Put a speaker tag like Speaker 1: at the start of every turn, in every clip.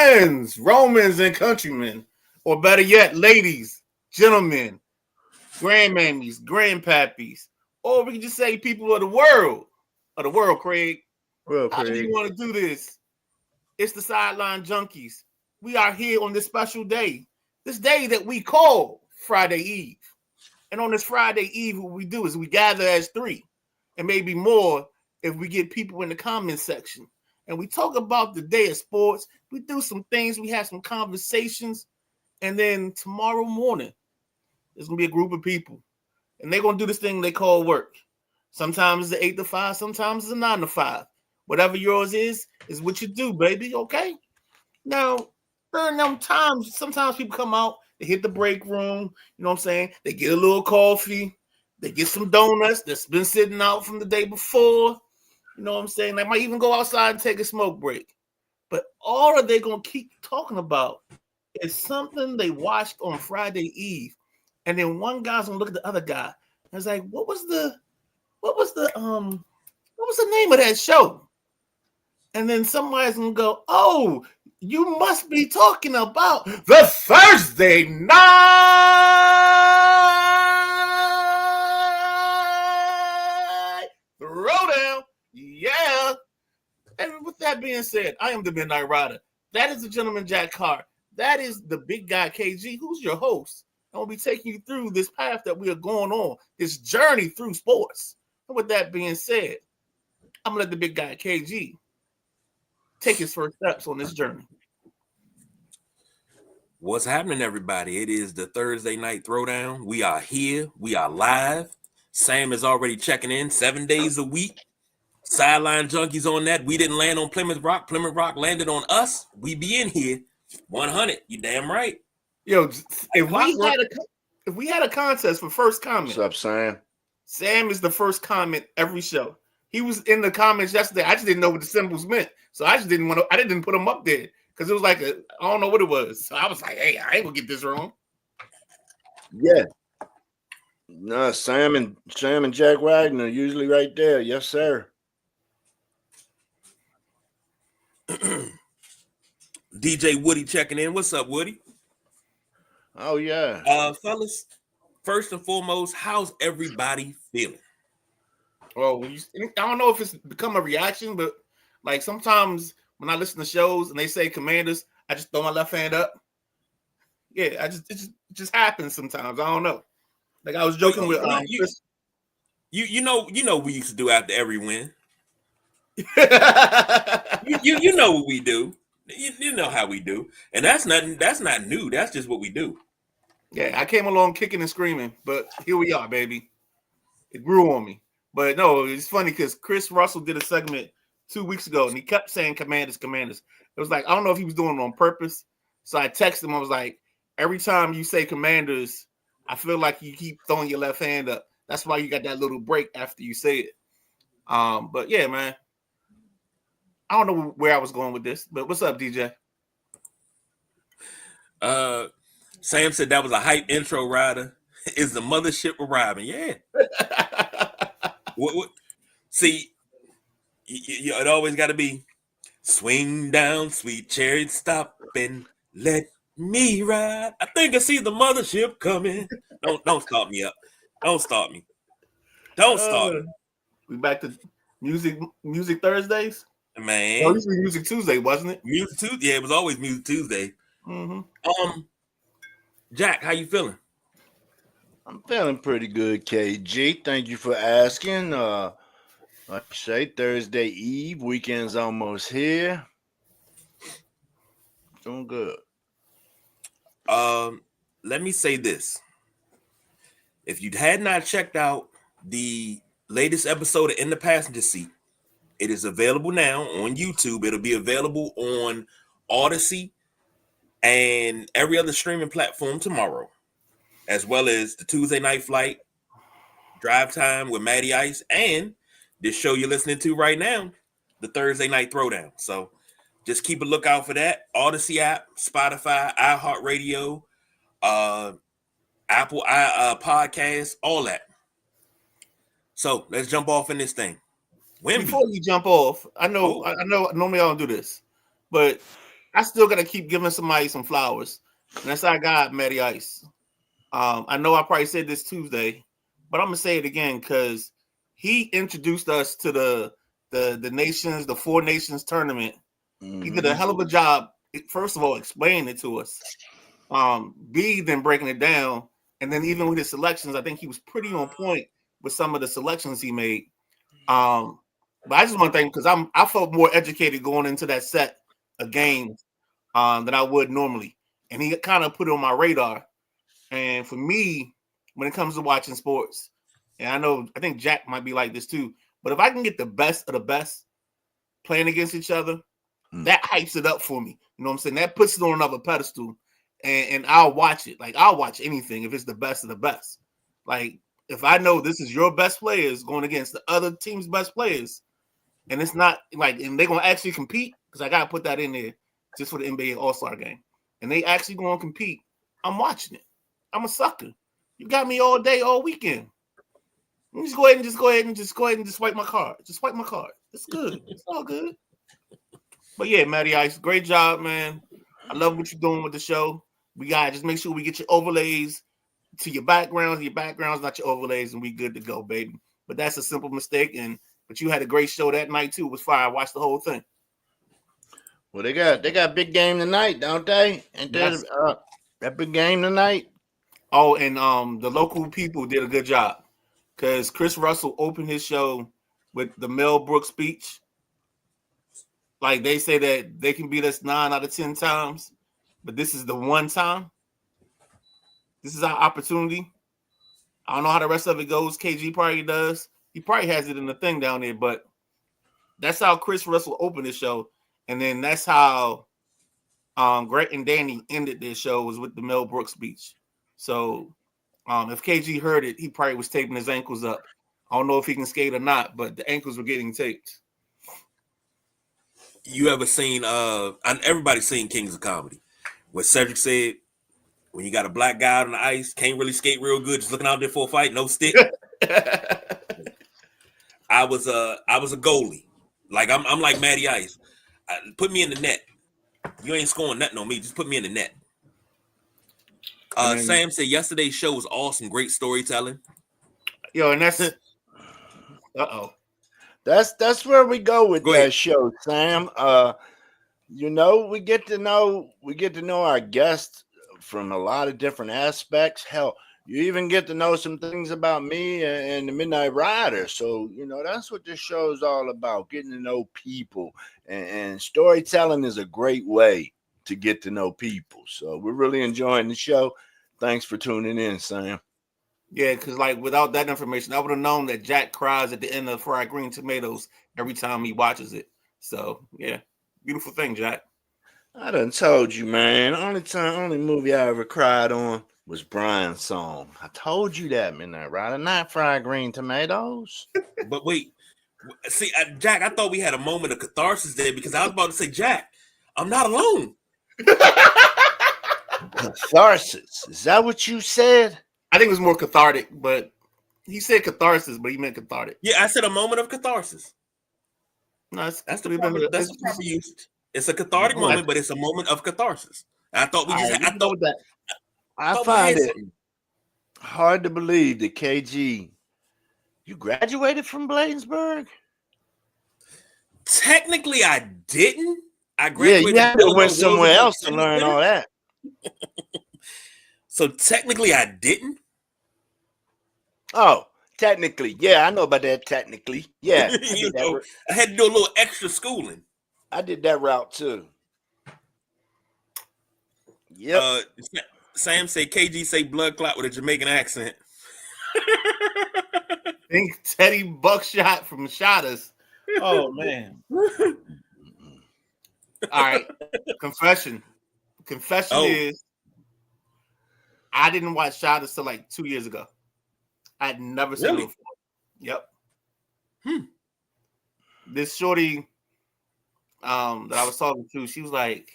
Speaker 1: friends, Romans, and countrymen, or better yet, ladies, gentlemen, grandmammies, grandpappies, or we can just say people of the world, Craig.
Speaker 2: Well,
Speaker 1: However you
Speaker 2: Craig.
Speaker 1: want to do this, it's the Sideline Junkies. We are here on this special day, this day that we call Friday Eve. And on this Friday Eve, what we do is we gather as three, and maybe more if we get people in the comment section. And we talk about the day of sports. We do some things. We have some conversations. And then tomorrow morning, there's going to be a group of people. And they're going to do this thing they call work. Sometimes it's 8 to 5. Sometimes it's 9 to 5. Whatever yours is what you do, baby. Okay? Now, during them times, sometimes people come out. They hit the break room. You know what I'm saying? They get a little coffee. They get some donuts that's been sitting out from the day before. You know what I'm saying? They might even go outside and take a smoke break. But all they going to keep talking about is something they watched on Friday Eve. And then one guy's going to look at the other guy. And it's like, what was the name of that show? And then somebody's going to go, oh, you must be talking about the Thursday night Throwdown. Yeah. And with that being said, I am the Midnight Rider. That is the gentleman Jack Carr. That is the big guy KG, who's your host. And we'll be taking you through this path that we are going on, this journey through sports. And with that being said, I'm going to let the big guy KG take his first steps on this journey.
Speaker 3: What's happening, everybody? It is the Thursday night Throwdown. We are here. We are live. Sam is already checking in 7 days a week. Sideline Junkies on that. We didn't land on Plymouth Rock. Plymouth Rock landed on us. We be in here 100. You damn right.
Speaker 1: Yo, if we had a contest for first comment.
Speaker 2: What's up, Sam?
Speaker 1: Sam is the first comment every show. He was in the comments yesterday. I just didn't know what the symbols meant. So I just didn't want to, I didn't put him up there because it was like I don't know what it was. So I was like, hey, I ain't gonna get this wrong.
Speaker 2: Yeah. No, Sam and Jack Wagner usually right there. Yes, sir.
Speaker 3: DJ Woody checking in. What's up, Woody?
Speaker 2: Oh, yeah.
Speaker 3: Fellas, first and foremost, how's everybody feeling?
Speaker 1: Well, I don't know if it's become a reaction, but like sometimes when I listen to shows and they say Commanders, I just throw my left hand up. Yeah, it just happens sometimes. I don't know. Like I was joking with Chris.
Speaker 3: You know we used to do after every win. you know what we do. You know how we do, and that's not new. That's just what we do.
Speaker 1: Yeah, I came along kicking and screaming, but here we are, baby. It grew on me. But no, it's funny because Chris Russell did a segment 2 weeks ago, and he kept saying Commanders. It was like, I don't know if he was doing it on purpose. So I texted him. I was like, every time you say Commanders, I feel like you keep throwing your left hand up. That's why you got that little break after you say it. But yeah, man. I don't know where I was going with this, but what's up, DJ?
Speaker 3: Sam said that was a hype intro, Rider. Is the mothership arriving? Yeah. What? See, it always got to be swing down, sweet chariot, stop and let me ride. I think I see the mothership coming. Don't start me up. Don't start me. Don't start me.
Speaker 1: We back to music Thursdays.
Speaker 3: Man,
Speaker 1: well, this was Music Tuesday, wasn't it?
Speaker 3: Music Tuesday. Yeah, it was always Music Tuesday.
Speaker 1: Mm-hmm.
Speaker 3: Jack, how you feeling?
Speaker 2: I'm feeling pretty good, KG. Thank you for asking. Like I say, Thursday Eve, weekend's almost here. Doing good.
Speaker 3: Let me say this. If you had not checked out the latest episode of In the Passenger Seat, it is available now on YouTube. It'll be available on Odyssey and every other streaming platform tomorrow, as well as the Tuesday Night Flight, Drive Time with Matty Ice, and this show you're listening to right now, the Thursday Night Throwdown. So just keep a lookout for that. Odyssey app, Spotify, iHeartRadio, Apple Podcasts, all that. So let's jump off in this thing.
Speaker 1: Before you jump off, I know normally I don't do this, but I still gotta keep giving somebody some flowers, and that's our guy, Matty Ice. I know I probably said this Tuesday, but I'm gonna say it again because he introduced us to the 4 nations tournament. He did a hell of a job. First of all, explaining it to us. B, then breaking it down, and then even with his selections, I think he was pretty on point with some of the selections he made. But I just want to thank because I felt more educated going into that set of games than I would normally, and he kind of put it on my radar. And for me, when it comes to watching sports, and I think Jack might be like this too, but if I can get the best of the best playing against each other, that hypes it up for me. You know what I'm saying? That puts it on another pedestal, and I'll watch it. Like I'll watch anything if it's the best of the best. Like if I know this is your best players going against the other team's best players, and it's not like, and they're gonna actually compete because I gotta put that in there just for the NBA All-Star game, and they actually gonna compete. I'm watching it. I'm a sucker. You got me all day, all weekend. Just go ahead and just swipe my card. Just swipe my card. It's good. It's all good. But yeah, Matty Ice, great job, man. I love what you're doing with the show. We gotta just make sure we get your overlays to your backgrounds not your overlays, and we good to go, baby. But that's a simple mistake, but you had a great show that night too. It was fire. I watched the whole thing.
Speaker 2: Well, they got big game tonight, don't they? And
Speaker 1: Yes.
Speaker 2: that big game tonight.
Speaker 1: Oh, and the local people did a good job because Chris Russell opened his show with the Mel Brooks speech. Like they say that they can beat us 9 out of 10 times, but this is the one time. This is our opportunity. I don't know how the rest of it goes. KG probably does. He probably has it in the thing down there, but that's how Chris Russell opened his show. And then that's how Greg and Danny ended their show was with the Mel Brooks speech. So if KG heard it, he probably was taping his ankles up. I don't know if he can skate or not, but the ankles were getting taped.
Speaker 3: You ever seen everybody's seen Kings of Comedy, where Cedric said, when you got a black guy on the ice, can't really skate real good, just looking out there for a fight, no stick. I was a goalie. Like I'm like Matty Ice. Put me in the net. You ain't scoring nothing on me. Just put me in the net. Sam said yesterday's show was awesome. Great storytelling.
Speaker 1: Yo, and that's it.
Speaker 2: That's where we go with that show, Sam. We get to know our guests from a lot of different aspects. Hell, you even get to know some things about me and the Midnight Rider. So, that's what this show is all about, getting to know people. And storytelling is a great way to get to know people. So we're really enjoying the show. Thanks for tuning in, Sam.
Speaker 1: Yeah, because without that information, I would have known that Jack cries at the end of Fried Green Tomatoes every time he watches it. So, yeah, beautiful thing, Jack.
Speaker 2: I done told you, man. Only movie I ever cried on was Brian's Song. I told you that, Midnight Rider, not Fried Green Tomatoes.
Speaker 3: But wait, see, Jack, I thought we had a moment of catharsis there because I was about to say, Jack, I'm not alone.
Speaker 2: Catharsis? Is that what you said?
Speaker 1: I think it was more cathartic, but he said catharsis, but he meant cathartic.
Speaker 3: Yeah, I said a moment of catharsis.
Speaker 1: No,
Speaker 3: that's the proper usage. It's a cathartic moment, but it's a moment of catharsis. I thought we just.
Speaker 2: I find it hard to believe that KG, you graduated from Bladensburg.
Speaker 3: Technically, I didn't. I graduated.
Speaker 2: Yeah, you had to went somewhere else to learn all that.
Speaker 3: So technically, I didn't.
Speaker 2: Oh, technically, yeah, I know about that. Technically, yeah,
Speaker 3: I had to do a little extra schooling.
Speaker 2: I did that route too. Yep.
Speaker 3: Sam say KG say blood clot with a Jamaican accent.
Speaker 1: Think Teddy Buckshot from Shotters. Oh man. All right. Confession is I didn't watch Shotters till 2 years ago. I had never seen it before. Yep. This shorty that I was talking to, she was like,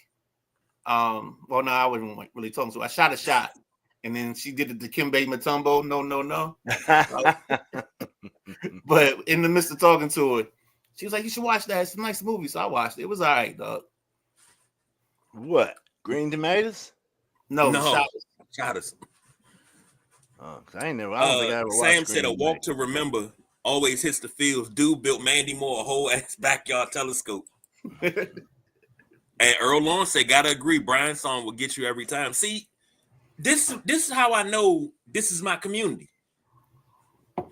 Speaker 1: well, no, I wasn't really talking to. I shot a shot, and then she did the Dikembe Mutombo. No. But in the midst of talking to her, she was like, "You should watch that. It's a nice movie." So I watched it. It was all right, dog.
Speaker 2: What? Green tomatoes?
Speaker 1: No,
Speaker 3: No,
Speaker 1: shots.
Speaker 3: shotters.
Speaker 2: Oh, 'cause I don't think I ever
Speaker 3: Sam
Speaker 2: watched
Speaker 3: said a
Speaker 2: Green
Speaker 3: walk
Speaker 2: tomatoes.
Speaker 3: to remember always hits the fields. Dude built Mandy Moore a whole ass backyard telescope. And Earl Lawrence said, gotta agree, Brian's song will get you every time. See, this is how I know this is my community.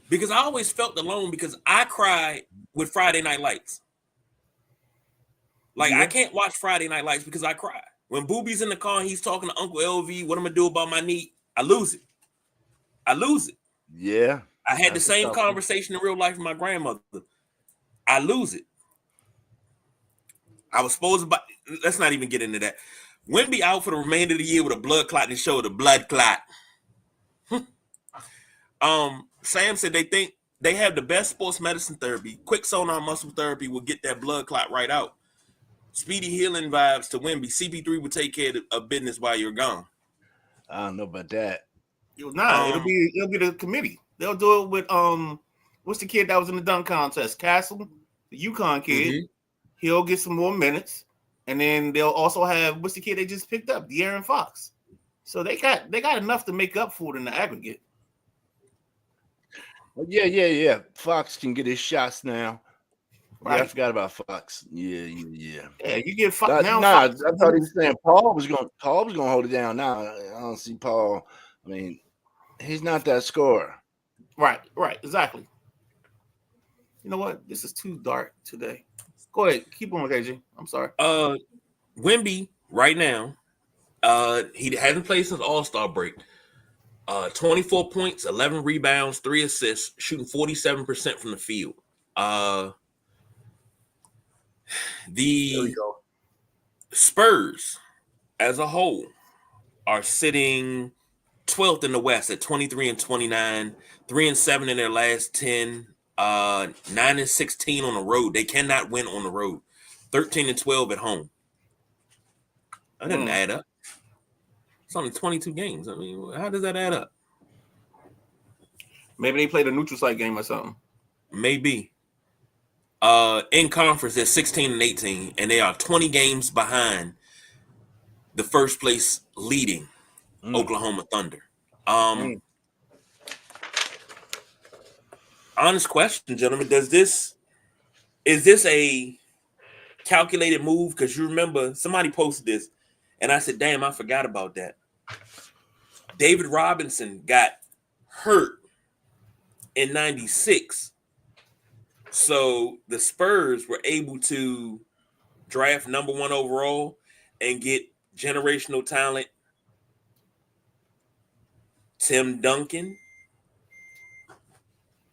Speaker 3: Because I always felt alone because I cry with Friday Night Lights. Like, I can't watch Friday Night Lights because I cry. When Boobie's in the car and he's talking to Uncle LV, what I'm gonna do about my knee, I lose it.
Speaker 2: Yeah.
Speaker 3: I had the
Speaker 2: That's a
Speaker 3: same
Speaker 2: tough one.
Speaker 3: conversation in real life with my grandmother. I lose it. I was supposed to let's not even get into that. Wemby out for the remainder of the year with a blood clot in his shoulder. Blood clot. Sam said they think they have the best sports medicine therapy. Quick sonar muscle therapy will get that blood clot right out. Speedy healing vibes to Wemby. CP3 will take care of business while you're gone.
Speaker 2: I don't know about that.
Speaker 1: It'll be the committee. They'll do it with what's the kid that was in the dunk contest? Castle, the UConn kid. Mm-hmm. He'll get some more minutes, and then they'll also have what's the kid they just picked up, De'Aaron Fox. So they got enough to make up for it in the aggregate.
Speaker 2: Yeah. Fox can get his shots now.
Speaker 1: Right.
Speaker 2: Yeah, I forgot about Fox. Yeah.
Speaker 1: Yeah, you get Fox now.
Speaker 2: Nah,
Speaker 1: Fox,
Speaker 2: I thought he was saying Paul was going to hold it down. Now I don't see Paul. I mean, he's not that scorer.
Speaker 1: Right, exactly. You know what? This is too dark today. Go ahead, keep on, KG. I'm sorry.
Speaker 3: Wemby right now, he hasn't played since All-Star break. 24 points, 11 rebounds, 3 assists, shooting 47% from the field. The Spurs as a whole are sitting 12th in the West at 23-29, 3-7 in their last 10, 9-16 on the road. They cannot win on the road. 13-12 at home. That doesn't add up. It's only 22 games. I mean, how does that add up?
Speaker 1: Maybe they played a neutral site game or something.
Speaker 3: Maybe. In conference, they're 16-18, and they are 20 games behind the first place leading Oklahoma Thunder. Honest question, gentlemen. Is this a calculated move? Because you remember somebody posted this, and I said, damn, I forgot about that. David Robinson got hurt in 96. So the Spurs were able to draft number 1 overall and get generational talent. Tim Duncan,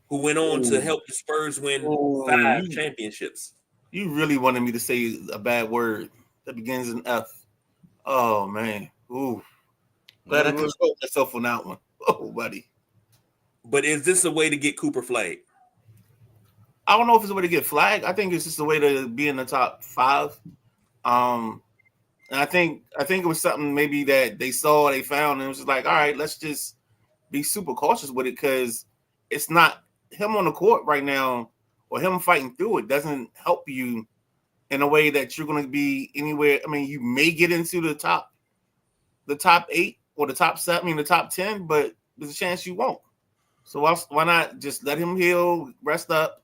Speaker 3: who went on to help the Spurs win 5 championships.
Speaker 1: You really wanted me to say a bad word that begins in F. Oh, man. Ooh. Glad I controlled myself on that one. Oh, buddy.
Speaker 3: But is this a way to get Cooper flagged?
Speaker 1: I don't know if it's a way to get flagged. I think it's just a way to be in the top 5. And I think it was something maybe that they saw, they found, and it was just like, all right, let's just be super cautious with it because it's not him on the court right now or him fighting through it doesn't help you in a way that you're going to be anywhere. I mean, you may get into the top 8 or the top 7, I mean, the top 10, but there's a chance you won't. So why not just let him heal, rest up,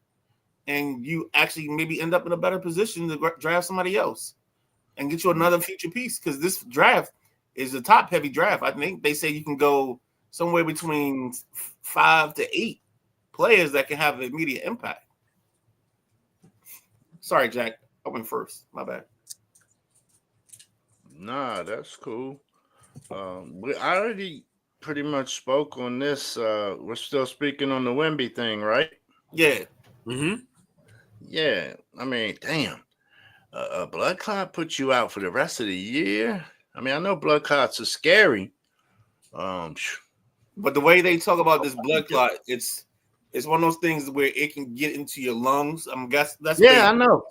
Speaker 1: and you actually maybe end up in a better position to draft somebody else and get you another future piece because this draft is a top-heavy draft. I think they say you can go somewhere between 5 to 8 players that can have an immediate impact. Sorry, Jack. I went first. My bad.
Speaker 2: Nah, that's cool. I already pretty much spoke on this. We're still speaking on the Wemby thing, right?
Speaker 1: Yeah.
Speaker 3: Mm-hmm.
Speaker 2: Yeah. I mean, damn. A blood clot puts you out for the rest of the year. I mean, I know blood clots are scary.
Speaker 1: But the way they talk about this blood clot, it's one of those things where it can get into your lungs. I'm guessing that's
Speaker 2: I know.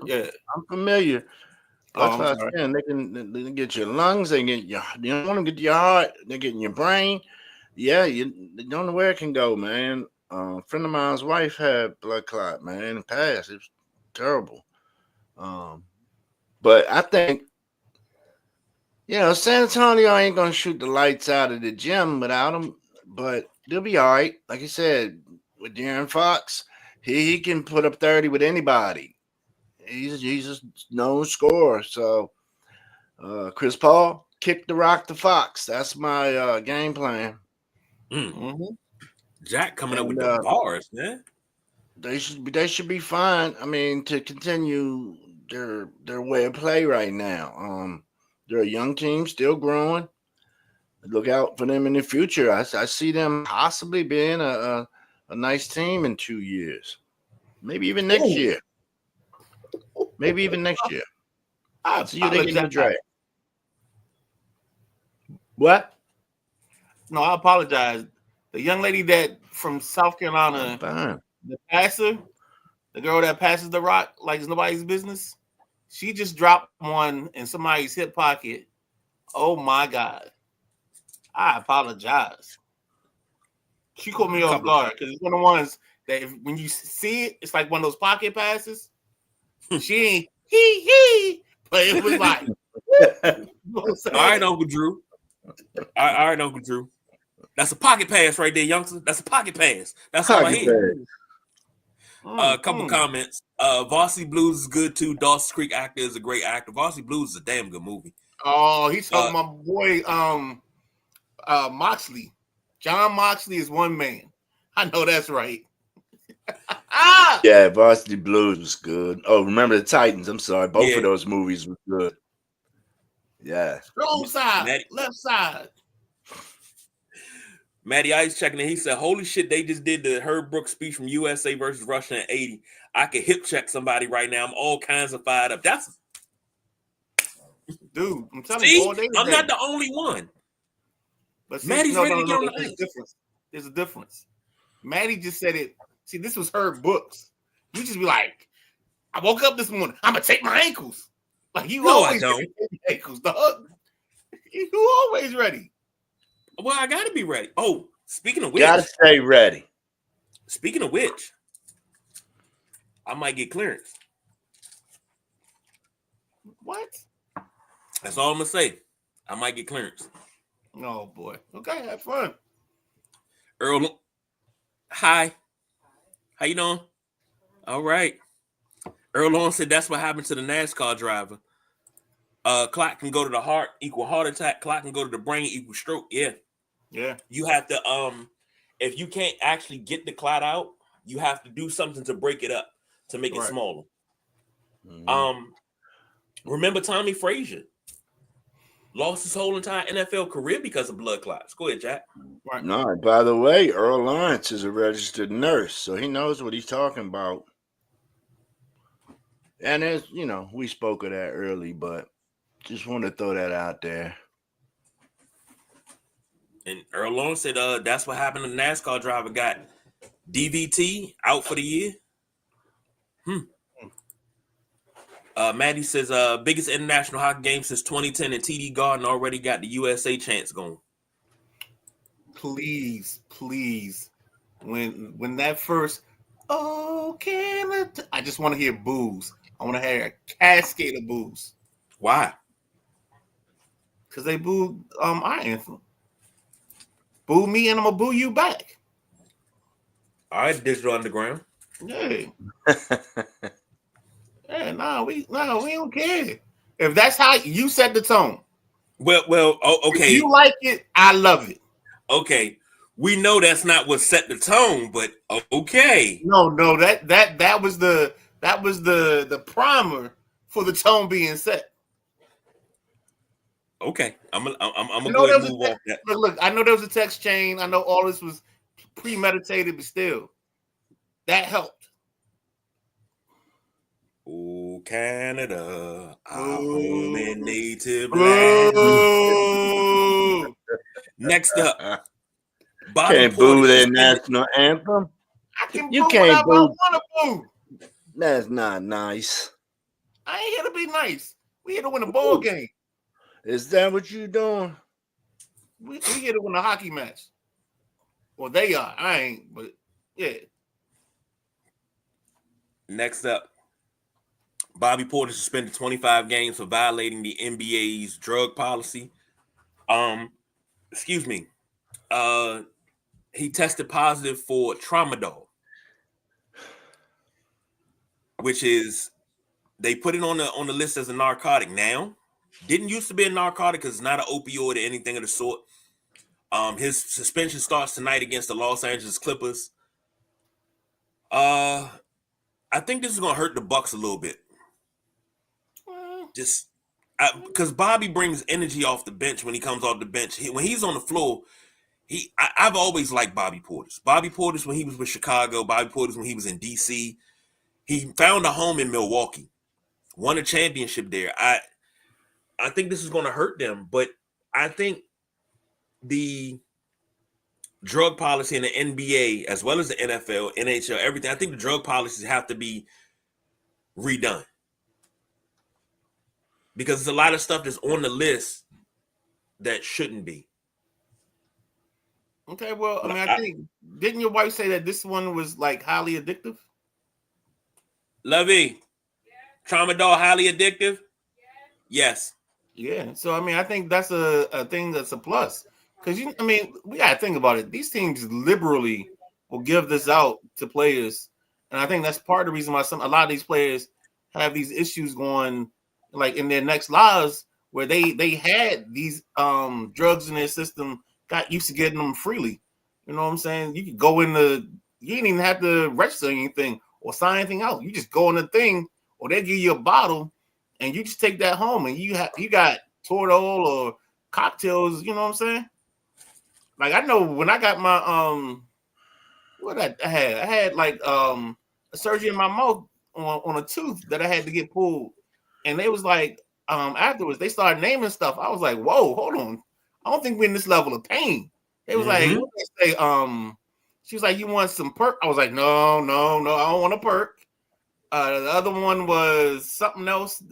Speaker 1: Yeah,
Speaker 2: I'm familiar. Blood clots, they can get your lungs. They get you don't want to get your heart. They get in your brain. Yeah, you don't know where it can go, man. A friend of mine's wife had blood clot, man, in the past. It was terrible. But I think You know, San Antonio ain't gonna shoot the lights out of the gym without him, but they'll be all right. Like I said, with De'Aaron Fox, he can put up 30 with anybody. He's a known scorer. So Chris Paul, kick the rock to Fox. That's my game plan.
Speaker 3: Mm-hmm. Jack coming up with
Speaker 2: And
Speaker 3: the bars, man.
Speaker 2: they should be fine. I mean, to continue their way of play right now. They're a young team, still growing. Look out for them in the future. I see them possibly being a nice team in 2 years, maybe even next year. Maybe even next year. See you in the draft. What?
Speaker 1: No, I apologize. The young lady that from South Carolina, the passer, the girl that passes the rock like it's nobody's business, she just dropped one in somebody's hip pocket. Oh my God. I apologize. She caught me off guard because it's one of the ones that when you see it, it's like one of those pocket passes. She ain't he, but it was like,
Speaker 3: all right, Uncle Drew. All right, Uncle Drew. That's a pocket pass right there, youngster. That's a pocket pass. That's all I hear. A couple comments. Varsity Blues is good too. Dawson's Creek actor is a great actor. Varsity Blues is a damn good movie.
Speaker 1: Oh, he's talking my boy Moxley. John Moxley is one man. I know that's right.
Speaker 2: Yeah, Varsity Blues was good. Oh, remember the Titans. I'm sorry. Both of those movies were good. Yeah.
Speaker 1: Strong side, left side.
Speaker 3: Matty Ice checking in. He said, holy shit, they just did the Herb Brooks speech from USA versus Russia in 80. I could hip check somebody right now. I'm all kinds of fired up. That's
Speaker 1: dude, I'm telling you, all day
Speaker 3: I'm not the only one.
Speaker 1: But see,
Speaker 3: Maddie's ready to get on the
Speaker 1: ice. There's a difference. Maddie just said it. See, this was Herb Brooks. You just be like, I woke up this morning. I'm gonna take my ankles. Like you always take ankles, dog. You always ready.
Speaker 3: Well, I gotta be ready. Oh, speaking of which,
Speaker 2: gotta stay ready.
Speaker 3: Speaking of which, I might get clearance.
Speaker 1: What?
Speaker 3: That's all I'm gonna say. I might get clearance.
Speaker 1: Oh boy. Okay, have fun.
Speaker 3: Earl, hi. How you doing? All right. Earl Long said that's what happened to the NASCAR driver. Clot can go to the heart, equal heart attack. Clot can go to the brain, equal stroke. Yeah.
Speaker 1: Yeah.
Speaker 3: You have to if you can't actually get the clot out, you have to do something to break it up to make it smaller. Mm-hmm. Remember Tommy Frazier lost his whole entire NFL career because of blood clots. Go ahead, Jack.
Speaker 2: Right. No, by the way, Earl Lawrence is a registered nurse, so he knows what he's talking about. And as we spoke of that early, but just want to throw that out there.
Speaker 3: And Earl Lawrence said that's what happened to the NASCAR driver, got DVT, out for the year. Maddie says biggest international hockey game since 2010, and TD Garden already got the USA chance going.
Speaker 1: Please, when that first Canada, I just want to hear boos. I want to hear a cascade of boos.
Speaker 3: Why?
Speaker 1: Because they booed our anthem. Boo me and I'm gonna boo you back.
Speaker 3: All right, Digital Underground.
Speaker 1: Yeah. Yeah, no, we don't care. If that's how you set the tone.
Speaker 3: Well, okay.
Speaker 1: If you like it, I love it.
Speaker 3: Okay. We know that's not what set the tone, but okay.
Speaker 1: No, that was the primer for the tone being set.
Speaker 3: Okay. I'm gonna go ahead and move off that.
Speaker 1: Look, I know there was a text chain. I know all this was premeditated, but still, that helped.
Speaker 3: Oh, Canada, our home and native land. Next up,
Speaker 2: can't boo their national anthem.
Speaker 1: You can't boo. I want to boo.
Speaker 2: That's not nice.
Speaker 1: I ain't here to be nice. We here to win a ball game.
Speaker 2: Is that what you doing?
Speaker 1: We here to win a hockey match. Well, they are. I ain't, but yeah.
Speaker 3: Next up, Bobby Porter suspended 25 games for violating the NBA's drug policy. Excuse me. He tested positive for tramadol, which is they put it on the list as a narcotic now. Didn't used to be a narcotic because it's not an opioid or anything of the sort. His suspension starts tonight against the Los Angeles Clippers. I think this is gonna hurt the Bucks a little bit. Just because Bobby brings energy off the bench when he comes off the bench. When he's on the floor, I've always liked Bobby Portis. Bobby Portis when he was with Chicago. Bobby Portis when he was in DC. He found a home in Milwaukee. Won a championship there. I think this is going to hurt them, but I think the drug policy in the NBA, as well as the NFL, NHL, everything, I think the drug policies have to be redone. Because there's a lot of stuff that's on the list that shouldn't be.
Speaker 1: Okay, well, I mean, I think, didn't your wife say that this one was like highly addictive?
Speaker 3: Lovey, tramadol highly addictive? Yes.
Speaker 1: Yeah, so I mean, I think that's a thing that's a plus. Because, I mean, we got to think about it. These teams liberally will give this out to players. And I think that's part of the reason why a lot of these players have these issues going, like, in their next lives, where they had these drugs in their system, got used to getting them freely. You know what I'm saying? You could go you didn't even have to register anything or sign anything out. You just go in the thing, or they give you a bottle, and you just take that home, and you got Throwdown or cocktails. You know what I'm saying? Like, I know when I got my what I had like a surgery in my mouth on a tooth that I had to get pulled, and they was like afterwards they started naming stuff. I was like, whoa, hold on, I don't think we're in this level of pain. They was like, what they say, she was like, you want some perk? I was like, no, I don't want a perk. The other one was something else.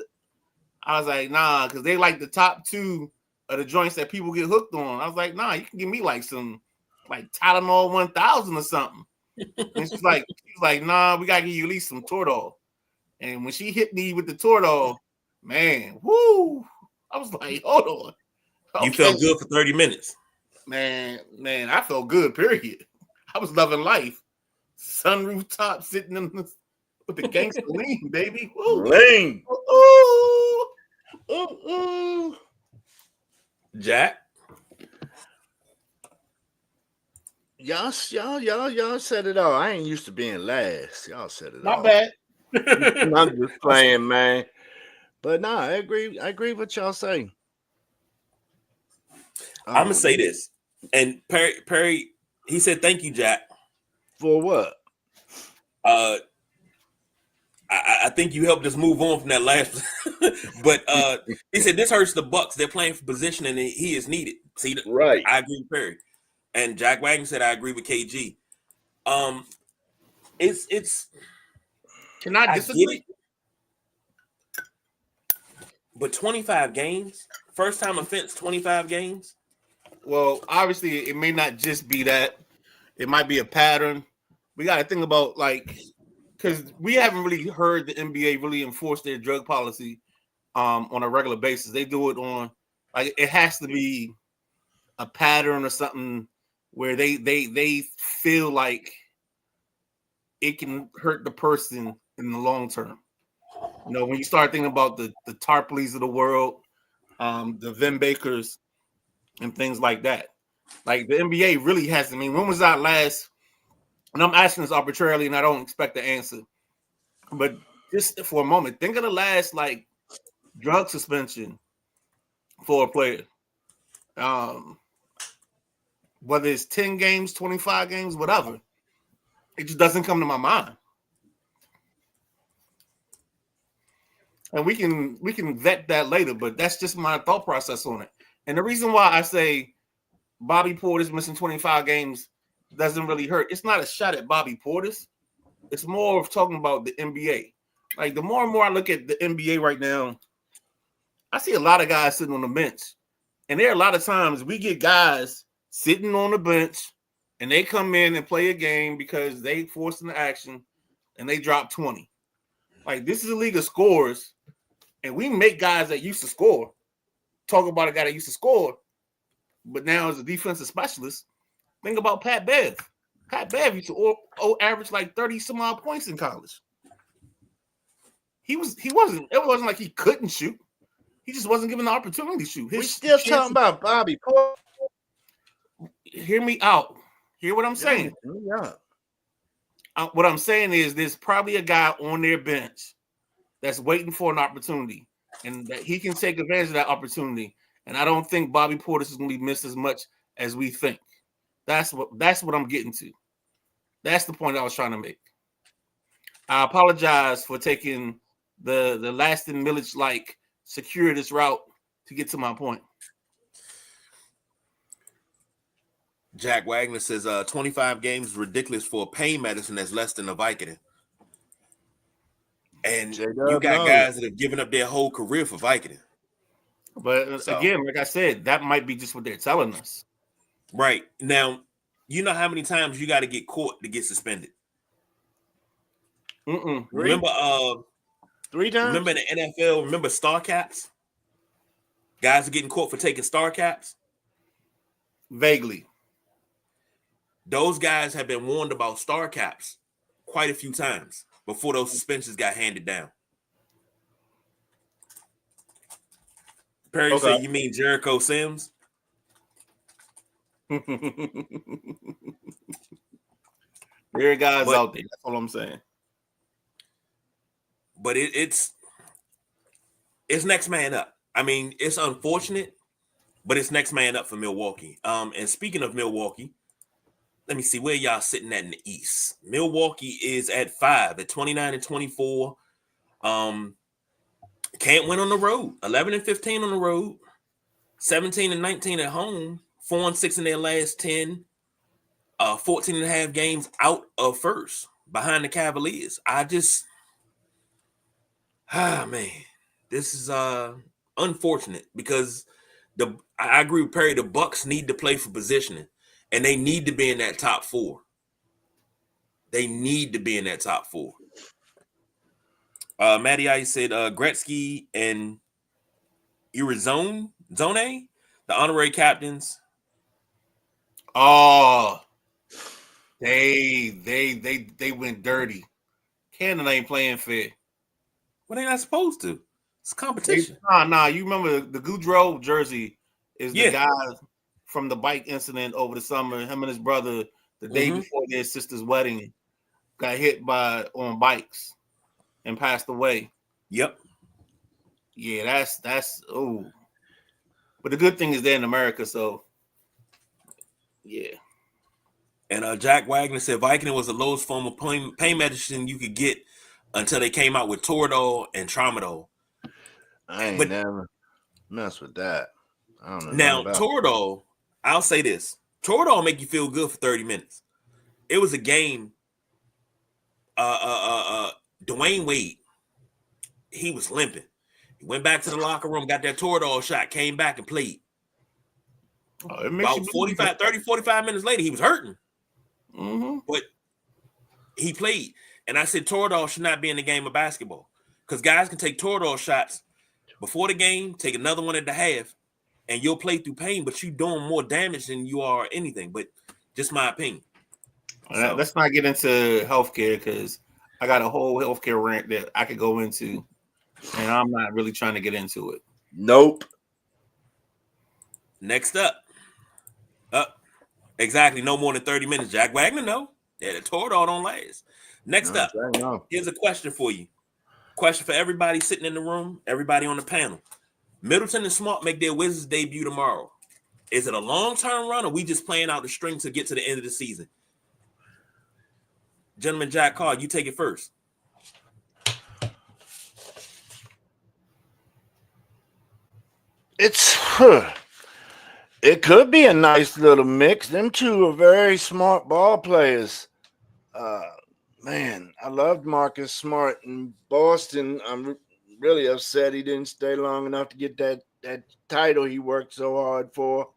Speaker 1: I was like, nah, because they like the top two of the joints that people get hooked on. I was like, nah, you can give me like some like Tylenol 1000 or something. And she's like, nah, we gotta give you at least some Throwdown. And when she hit me with the Throwdown, man, woo! I was like, hold on. Okay.
Speaker 3: You felt good for 30 minutes.
Speaker 1: Man, I felt good, period. I was loving life. Sunroof top sitting with the gangster lean, baby. Woo.
Speaker 2: Lean.
Speaker 1: Ooh.
Speaker 3: Jack?
Speaker 2: Y'all said it all. I ain't used to being last. Y'all said it
Speaker 1: Not
Speaker 2: all.
Speaker 1: bad.
Speaker 2: I'm just playing, man. But nah, I agree with what y'all say.
Speaker 3: I'm gonna say this. And Perry, he said, thank you, Jack.
Speaker 2: For what?
Speaker 3: I think you helped us move on from that last. But he said this hurts the Bucks. They're playing for position, and he is needed. See,
Speaker 2: right?
Speaker 3: I agree with Perry, and Jack Wagner said I agree with KG. It's.
Speaker 1: Can I disagree?
Speaker 3: But 25 games, first time offense, 25 games.
Speaker 1: Well, obviously, it may not just be that. It might be a pattern. We got to think about, like, because we haven't really heard the NBA really enforce their drug policy on a regular basis. They do it on, like, it has to be a pattern or something where they feel like it can hurt the person in the long term. You know, when you start thinking about the Tarpleys of the world, the Vin Bakers, and things like that. Like, the NBA really has. I mean, when was that last? And I'm asking this arbitrarily, and I don't expect the answer. But just for a moment, think of the last like drug suspension for a player. Whether it's 10 games, 25 games, whatever. It just doesn't come to my mind. And we can vet that later, but that's just my thought process on it. And the reason why I say Bobby Portis missing 25 games doesn't really hurt. It's not a shot at Bobby Portis. It's more of talking about the NBA. Like, the more and more I look at the NBA right now, I see a lot of guys sitting on the bench. And there are a lot of times we get guys sitting on the bench and they come in and play a game because they forced into action and they drop 20. Like, this is a league of scores, and we make guys that used to score talk about a guy that used to score, but now as a defensive specialist, think about Pat Bev. Pat Bev used to average like 30 some odd points in college. It wasn't like he couldn't shoot. He just wasn't given the opportunity to shoot.
Speaker 2: We still talking about Bobby Portis.
Speaker 1: Hear me out. Hear what I'm saying.
Speaker 2: Yeah.
Speaker 1: What I'm saying is there's probably a guy on their bench that's waiting for an opportunity, and that he can take advantage of that opportunity. And I don't think Bobby Portis is going to be missed as much as we think. That's what I'm getting to. That's the point I was trying to make. I apologize for taking the Laston Milledge like circuitous route to get to my point.
Speaker 3: Jack Wagner says 25 games is ridiculous for a pain medicine that's less than a Vicodin. And you got guys that have given up their whole career for Vicodin.
Speaker 1: But again, like I said, that might be just what they're telling us.
Speaker 3: Right. Now, you know how many times you got to get caught to get suspended? Remember
Speaker 2: 3 times?
Speaker 3: Remember in the NFL, remember star caps? Guys are getting caught for taking star caps?
Speaker 1: Vaguely.
Speaker 3: Those guys have been warned about star caps quite a few times before those suspensions got handed down. Perry said, you mean Jericho Sims?
Speaker 1: There are guys out there. That's all I'm saying.
Speaker 3: But it's next man up. I mean, it's unfortunate, but it's next man up for Milwaukee. And speaking of Milwaukee, let me see where y'all sitting at in the East. Milwaukee is at 5 at 29-24. Can't win on the road. 11-15 on the road. 17-19 at home. 4-6 in their last 10. 14.5 games out of first behind the Cavaliers. Man, this is unfortunate because I agree with Perry. The Bucks need to play for positioning, and they need to be in that top 4. They need to be in that top 4. Matty I said Gretzky and Zone, the honorary captains.
Speaker 1: Oh, they went dirty. Canada ain't playing fair.
Speaker 3: Well, they not supposed to. It's competition.
Speaker 1: Nah. You remember the Goudreau jersey is the guy from the bike incident over the summer. Him and his brother, the day before their sister's wedding, got hit on bikes and passed away.
Speaker 3: Yep.
Speaker 1: Yeah, that's But the good thing is they're in America, so yeah.
Speaker 3: And Jack Wagner said Vicodin was the lowest form of pain medicine you could get until they came out with Toradol and Tramadol.
Speaker 2: I ain't never mess with that. I don't know.
Speaker 3: Now, Toradol, I'll say this. Toradol make you feel good for 30 minutes. It was a game. Dwayne Wade, he was limping. He went back to the locker room, got that Toradol shot, came back and played. About 45 minutes later, he was hurting. But he played. And I said Toradol should not be in the game of basketball because guys can take Toradol shots before the game, take another one at the half, and you'll play through pain, but you're doing more damage than you are anything. But just my opinion.
Speaker 1: So, let's not get into healthcare because I got a whole healthcare rant that I could go into, and I'm not really trying to get into it.
Speaker 2: Nope.
Speaker 3: Next up. Exactly. No more than 30 minutes. Jack Wagner, no. Yeah, the Toradol don't last. Next up, here's a question for you. Question for everybody sitting in the room, everybody on the panel. Middleton and Smart make their Wizards debut tomorrow. Is it a long-term run or we just playing out the string to get to the end of the season? Gentleman Jack Carr, you take it first.
Speaker 2: It could be a nice little mix. Them two are very smart ball players. Man, I loved Marcus Smart in Boston. I'm really upset he didn't stay long enough to get that title he worked so hard for.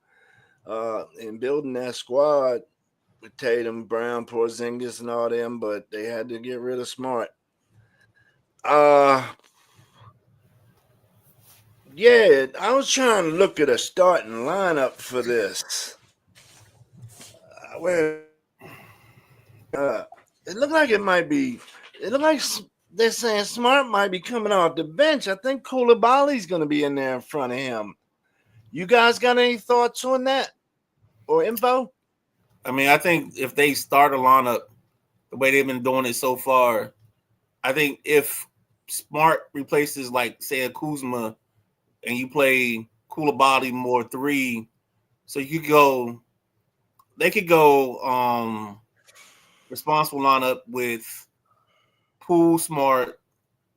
Speaker 2: In building that squad with Tatum, Brown, Porzingis, and all them, but they had to get rid of Smart. Yeah, I was trying to look at a starting lineup for this. Where it looked like it might be. It looked like they're saying Smart might be coming off the bench. I think Koulibaly's going to be in there in front of him. You guys got any thoughts on that or info?
Speaker 1: I mean, I think if they start a lineup the way they've been doing it so far, I think if Smart replaces, like, say, a Kuzma, and you play Koulibaly more 3, so you could go. They could go responsible lineup with Poole, Smart,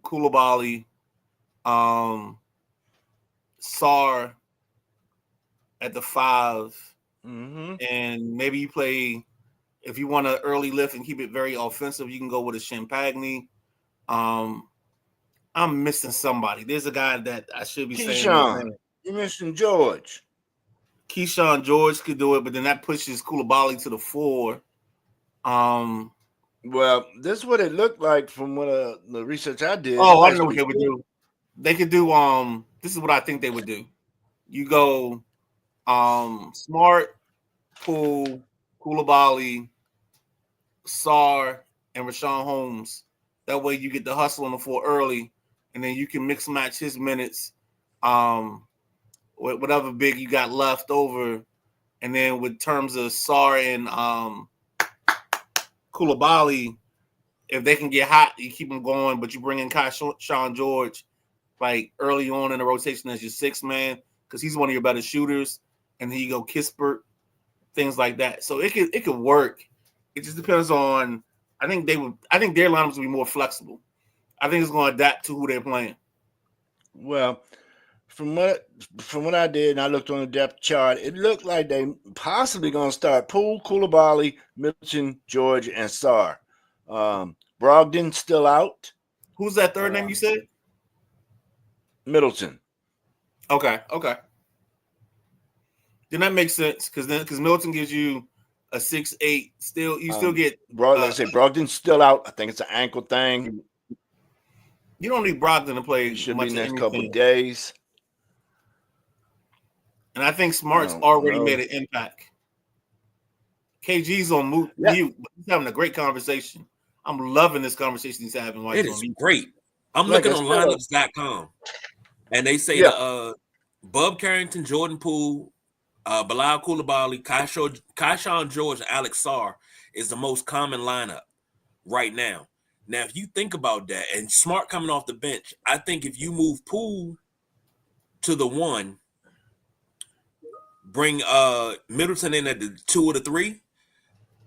Speaker 1: Koulibaly, Sar at the 5, and maybe you play, if you want to early lift and keep it very offensive, you can go with a Champagne. I'm missing somebody. There's a guy that I should be saying his name.
Speaker 2: You're missing George.
Speaker 1: Keyshawn George could do it, but then that pushes Koulibaly to the 4.
Speaker 2: Well, this is what it looked like from what the research I did.
Speaker 1: Oh, I know what they would do. They could do this is what I think they would do. You go Smart, Poole, Koulibaly, Sar, and Rashawn Holmes. That way you get the hustle on the 4 early, and then you can mix match his minutes with whatever big you got left over. And then with terms of Sar and Koulibaly, if they can get hot, you keep them going, but you bring in Sean George like early on in the rotation as your 6th man, because he's one of your better shooters. And then you go Kispert, things like that. So it could work. It just depends on. I think their lineups will be more flexible. I think it's going to adapt to who they're playing.
Speaker 2: Well, from what I did, and I looked on the depth chart, it looked like they possibly going to start Poole, Koulibaly, Middleton, George, and Sar. Brogdon still out.
Speaker 1: Who's that third name you said?
Speaker 2: Middleton.
Speaker 1: Okay. Then that makes sense because Middleton gives you a 6'8". Still, you still get.
Speaker 2: Like I say, Brogdon's still out. I think it's an ankle thing.
Speaker 1: You don't need Brogdon to play.
Speaker 2: He should
Speaker 1: much
Speaker 2: be next
Speaker 1: anything.
Speaker 2: couple of days.
Speaker 1: And I think Smart's already made an impact. KG's on mute, but he's having a great conversation. I'm loving this conversation he's having.
Speaker 3: It is great. I'm looking on lineups.com, and they say Bub Carrington, Jordan Poole, Bilal Koulibaly, Keyshawn George, and Alex Sar is the most common lineup right now. Now, if you think about that, and Smart coming off the bench, I think if you move Poole to the 1, bring Middleton in at the 2 or the 3,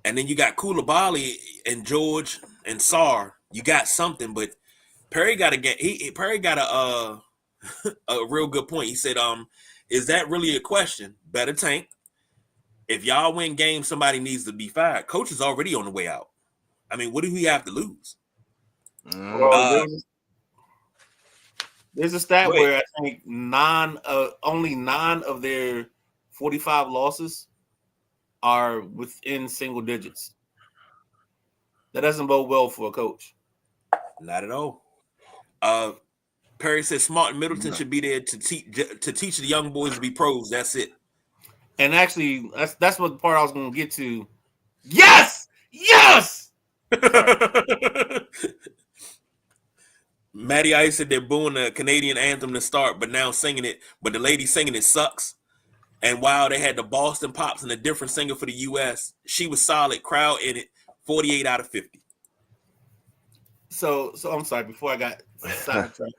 Speaker 3: and then you got Koulibaly and George and Sar, you got something. But Perry got a real good point. He said, is that really a question? Better tank. If y'all win games, somebody needs to be fired. Coach is already on the way out. I mean, what do we have to lose?
Speaker 1: There's a stat where I think only 9 of their 45 losses are within single digits. That doesn't bode well for a coach.
Speaker 3: Not at all. Perry said Smart and Middleton should be there to teach the young boys to be pros. That's it.
Speaker 1: And actually, that's what the part I was going to get to. Yes!
Speaker 3: Matty Ice said they're booing the Canadian anthem to start, but now singing it. But the lady singing it sucks. And while they had the Boston Pops and a different singer for the U.S., she was solid. Crowd in it, 48 out of 50.
Speaker 1: So I'm sorry. Before I got sidetracked,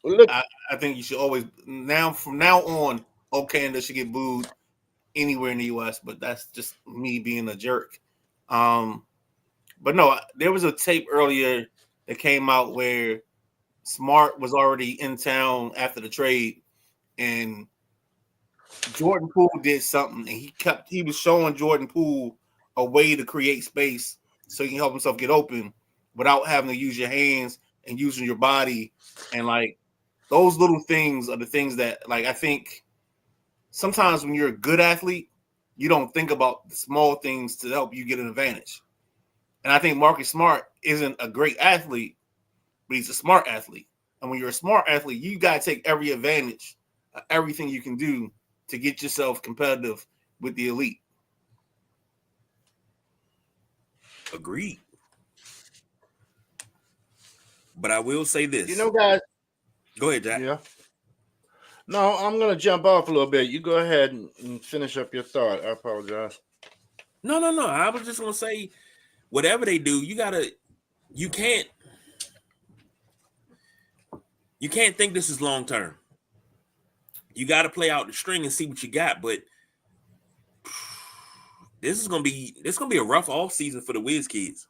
Speaker 2: Look,
Speaker 1: I think you should always from now on. Okay, and they should get booed anywhere in the U.S., but that's just me being a jerk. But no, there was a tape earlier that came out where Smart was already in town after the trade, and Jordan Poole did something, and he was showing Jordan Poole a way to create space so he can help himself get open without having to use your hands and using your body. And like those little things are the things that, like, I think sometimes when you're a good athlete, you don't think about the small things to help you get an advantage. And I think Marcus Smart isn't a great athlete, but he's a smart athlete. And when you're a smart athlete, you got to take every advantage, everything you can do to get yourself competitive with the elite.
Speaker 3: Agreed. But I will say this.
Speaker 2: You know, guys.
Speaker 3: Go ahead, Jack.
Speaker 2: Yeah. No, I'm going to jump off a little bit. You go ahead and finish up your thought. I apologize.
Speaker 3: No. I was just going to say, whatever they do, you can't think this is long term. You got to play out the string and see what you got. But this is gonna be a rough off season for the Wiz kids,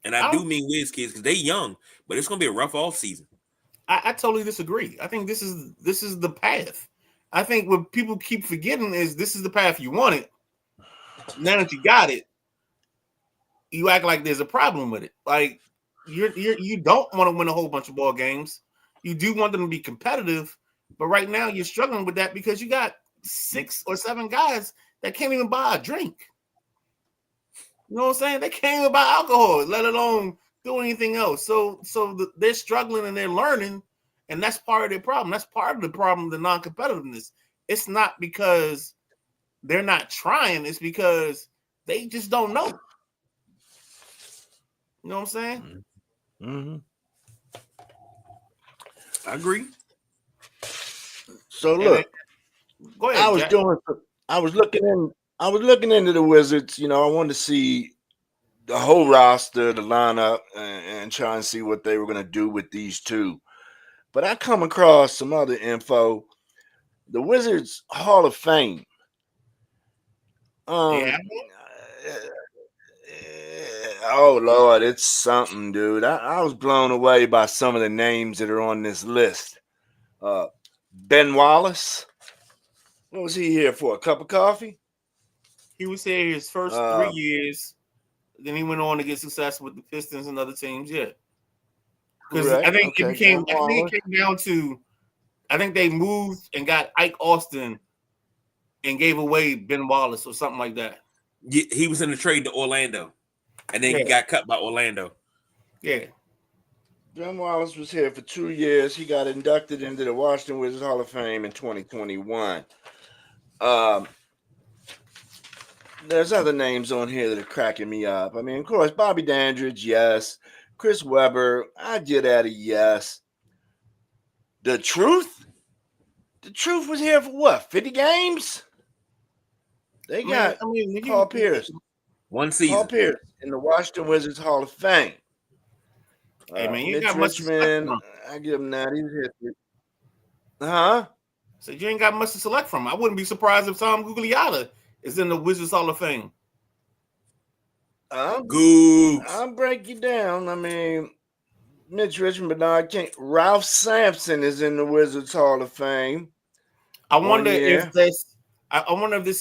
Speaker 3: and I do mean Wiz kids because they young, but it's gonna be a rough off season.
Speaker 1: I totally disagree. I think this is the path. I think what people keep forgetting is this is the path you wanted. Now that you got it, you act like there's a problem with it. Like you don't want to win a whole bunch of ball games. You do want them to be competitive, but right now you're struggling with that because you got 6 or 7 guys that can't even buy a drink. You know what I'm saying? They can't even buy alcohol, let alone do anything else. So they're struggling and they're learning, and that's part of their problem. That's part of the problem, the non-competitiveness. It's not because they're not trying. It's because they just don't know. You know what I'm saying?
Speaker 2: Mm-hmm.
Speaker 3: I agree.
Speaker 2: So look,
Speaker 1: go ahead,
Speaker 2: I was looking into the Wizards. You know, I wanted to see the whole roster, the lineup, and try and see what they were going to do with these two. But I come across some other info. The Wizards Hall of Fame. Oh Lord, it's something, dude. I was blown away by some of the names that are on this list. Ben Wallace. What was he here for? A cup of coffee?
Speaker 1: He was here his first 3 years. Then he went on to get success with the Pistons and other teams. Yeah, because I think it came down to, I think they moved and got Ike Austin and gave away Ben Wallace or something like that.
Speaker 3: Yeah, he was in the trade to Orlando, and then he got cut by Orlando.
Speaker 1: Yeah.
Speaker 2: Ben Wallace was here for 2 years. He got inducted into the Washington Wizards Hall of Fame in 2021. There's other names on here that are cracking me up. I mean, of course, Bobby Dandridge, yes. Chris Webber, I get at a yes. The Truth was here for what? 50 games? They got Paul Pierce.
Speaker 3: 1 season.
Speaker 2: Paul Pierce in the Washington Wizards Hall of Fame.
Speaker 1: Hey, man, you
Speaker 2: Mitch
Speaker 1: got much
Speaker 2: Richmond, I give him that. He was here. Huh?
Speaker 1: So you ain't got much to select from. I wouldn't be surprised if Tom Gugliotta is in the Wizards Hall of Fame.
Speaker 2: I'll break you down. I mean, Mitch Richmond, but no, I can't. Ralph Sampson is in the Wizards Hall of Fame.
Speaker 1: I wonder if this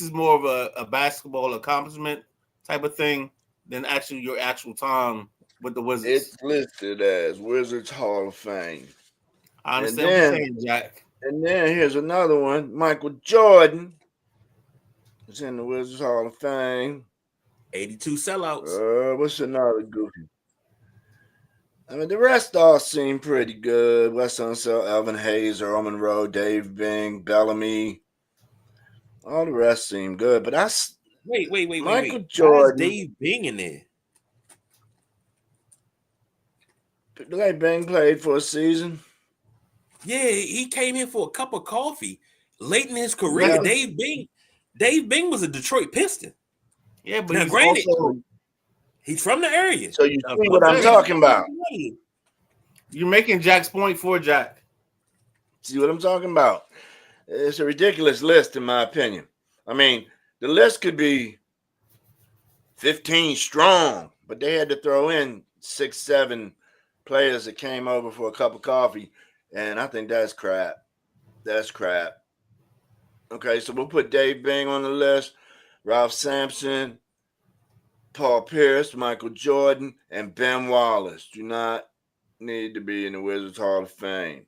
Speaker 1: is more of a basketball accomplishment type of thing than actually your actual time with the Wizards.
Speaker 2: It's listed as Wizards Hall of Fame.
Speaker 1: I understand what you're saying, Jack.
Speaker 2: And then here's another one. Michael Jordan is in the Wizards Hall of Fame.
Speaker 3: 82 sellouts.
Speaker 2: What's another goofy? I mean, the rest all seem pretty good. Wes Unseld, Elvin Hayes, Earl Monroe, Dave Bing, Bellamy. All the rest seem good. But
Speaker 3: wait.
Speaker 2: Michael Jordan.
Speaker 3: Why is Dave Bing in there?
Speaker 2: Dave Bing played for a season.
Speaker 3: Yeah, he came here for a cup of coffee late in his career. Yeah. Dave Bing was a Detroit Piston.
Speaker 1: Yeah, but
Speaker 3: he's from the area.
Speaker 2: So you see what I'm talking about.
Speaker 1: You're making Jack's point for Jack.
Speaker 2: See what I'm talking about? It's a ridiculous list, in my opinion. I mean, the list could be 15 strong, but they had to throw in 6, 7 players that came over for a cup of coffee, and I think that's crap. That's crap. Okay, so we'll put Dave Bing on the list, Ralph Sampson, Paul Pierce, Michael Jordan, and Ben Wallace do not need to be in the Wizards Hall of Fame.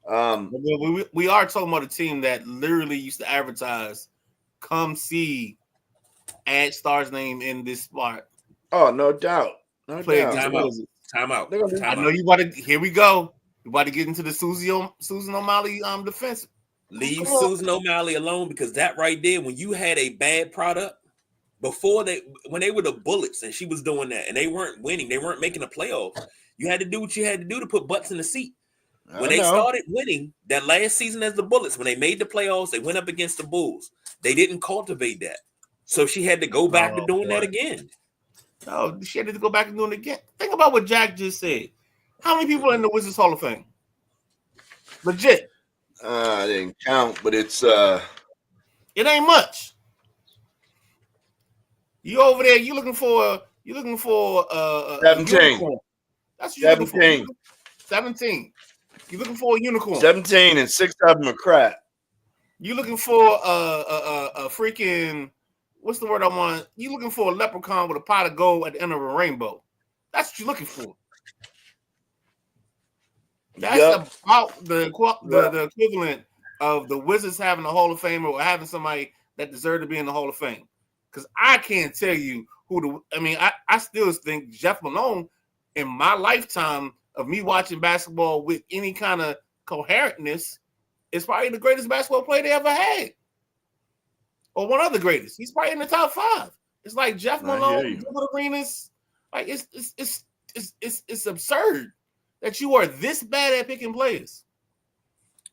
Speaker 1: We are talking about a team that literally used to advertise, come see, add Star's name in this spot.
Speaker 2: Oh, no doubt. No doubt.
Speaker 3: Time out.
Speaker 1: I know you want to. Here we go. You about to get into the Susan O'Malley defense.
Speaker 3: Leave Susan O'Malley alone, because that right there, when you had a bad product when they were the Bullets and she was doing that and they weren't winning, they weren't making the playoffs. You had to do what you had to do to put butts in the seat. When they started winning that last season as the Bullets, when they made the playoffs, they went up against the Bulls. They didn't cultivate that. So she had to go back to doing that again.
Speaker 1: No, she had to go back and do it again. Think about what Jack just said. How many people are in the Wizards Hall of Fame? Legit.
Speaker 2: I didn't count, but it's
Speaker 1: it ain't much. You over there, you looking for
Speaker 2: 17.
Speaker 1: That's what you're looking for. 17. You're looking for a unicorn.
Speaker 2: 17 and 6 of them are crap.
Speaker 1: You're looking for a freaking, what's the word I want? You're looking for a leprechaun with a pot of gold at the end of a rainbow. That's what you're looking for. That's about the equivalent of the Wizards having a Hall of Fame or having somebody that deserved to be in the Hall of Fame. Because I can't tell you I still think Jeff Malone, in my lifetime of me watching basketball with any kind of coherentness, is probably the greatest basketball player they ever had. Or one of the greatest. He's probably in the top 5. It's like Jeff Malone, Gilbert Arenas. Like it's absurd that you are this bad at picking players.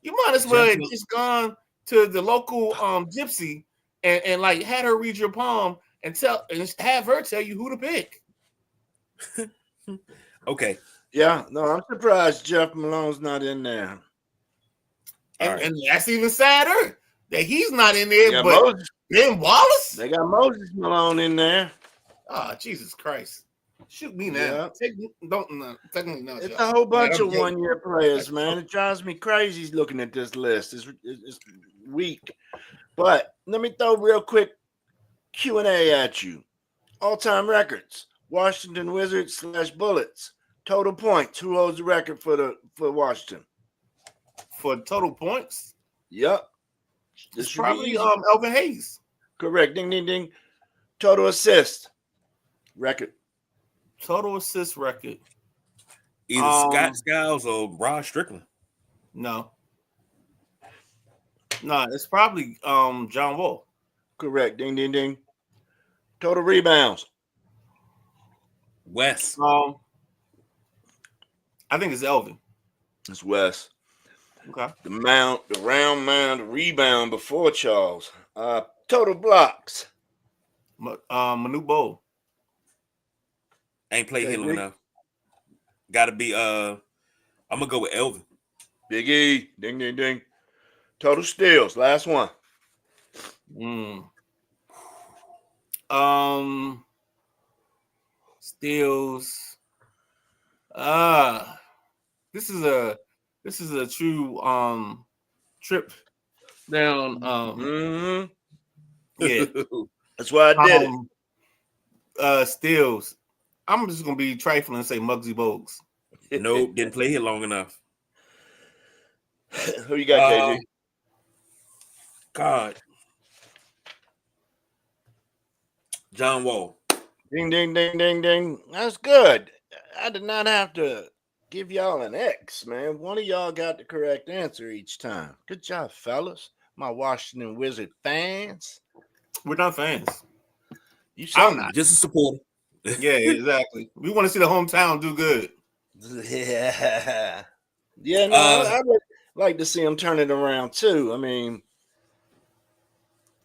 Speaker 1: You might as well have just gone to the local gypsy and like had her read your palm and have her tell you who to pick.
Speaker 3: Okay.
Speaker 2: Yeah, no, I'm surprised Jeff Malone's not in there.
Speaker 1: And that's even sadder that he's not in there. But
Speaker 2: Moses.
Speaker 1: Ben Wallace?
Speaker 2: They got Moses Malone in there.
Speaker 1: Oh, Jesus Christ. Shoot me now.
Speaker 2: Yeah. It's a whole bunch of one-year players, man. It drives me crazy looking at this list. It's weak. But let me throw real quick Q&A at you. All-time records. Washington Wizards / Bullets. Total points. Who holds the record for Washington?
Speaker 1: For total points?
Speaker 2: Yep.
Speaker 1: It's probably Elvin Hayes.
Speaker 2: Correct. Ding, ding, ding. Total assist record.
Speaker 1: Total assist record.
Speaker 3: Either Scott Skiles or Rod Strickland.
Speaker 1: No, it's probably John Wall.
Speaker 2: Correct. Ding, ding, ding. Total rebounds.
Speaker 3: Wes.
Speaker 1: I think it's Elvin.
Speaker 2: It's Wes.
Speaker 1: Okay.
Speaker 2: The round mound of rebound before Charles. Total blocks.
Speaker 1: Manute Bol.
Speaker 3: Ain't played here long enough. Gotta be I'm gonna go with Elvin. Big
Speaker 2: E. Ding, ding, ding. Total steals. Last one.
Speaker 1: Steals. This is a true trip down. Yeah.
Speaker 2: That's why I did
Speaker 1: it. Steals. I'm just gonna be trifling and say Muggsy Bogues.
Speaker 3: Nope, didn't play here long enough.
Speaker 2: Who you got, KG?
Speaker 3: God. John Wall.
Speaker 2: Ding, ding, ding, ding, ding. That's good. I did not have to give y'all an X, man. One of y'all got the correct answer each time. Good job, fellas. My Washington Wizard fans.
Speaker 1: We're not fans.
Speaker 2: You sound
Speaker 3: just a supporter.
Speaker 1: Yeah, exactly. We want to see the hometown do good.
Speaker 2: Yeah. Yeah, no, I would like to see them turn it around too. I mean,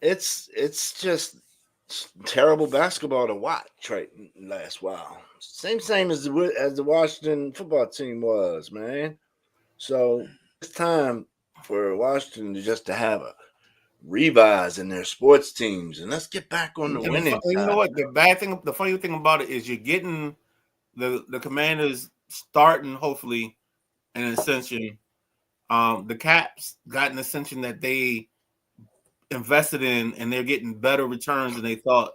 Speaker 2: it's just terrible basketball to watch right last while. Same as the Washington football team was, man. So it's time for Washington to have a revise in their sports teams, and let's get back on the winning side.
Speaker 1: You know what? The funny thing about it is you're getting the Commanders starting, hopefully, an ascension. The Caps got an ascension that they invested in, and they're getting better returns than they thought.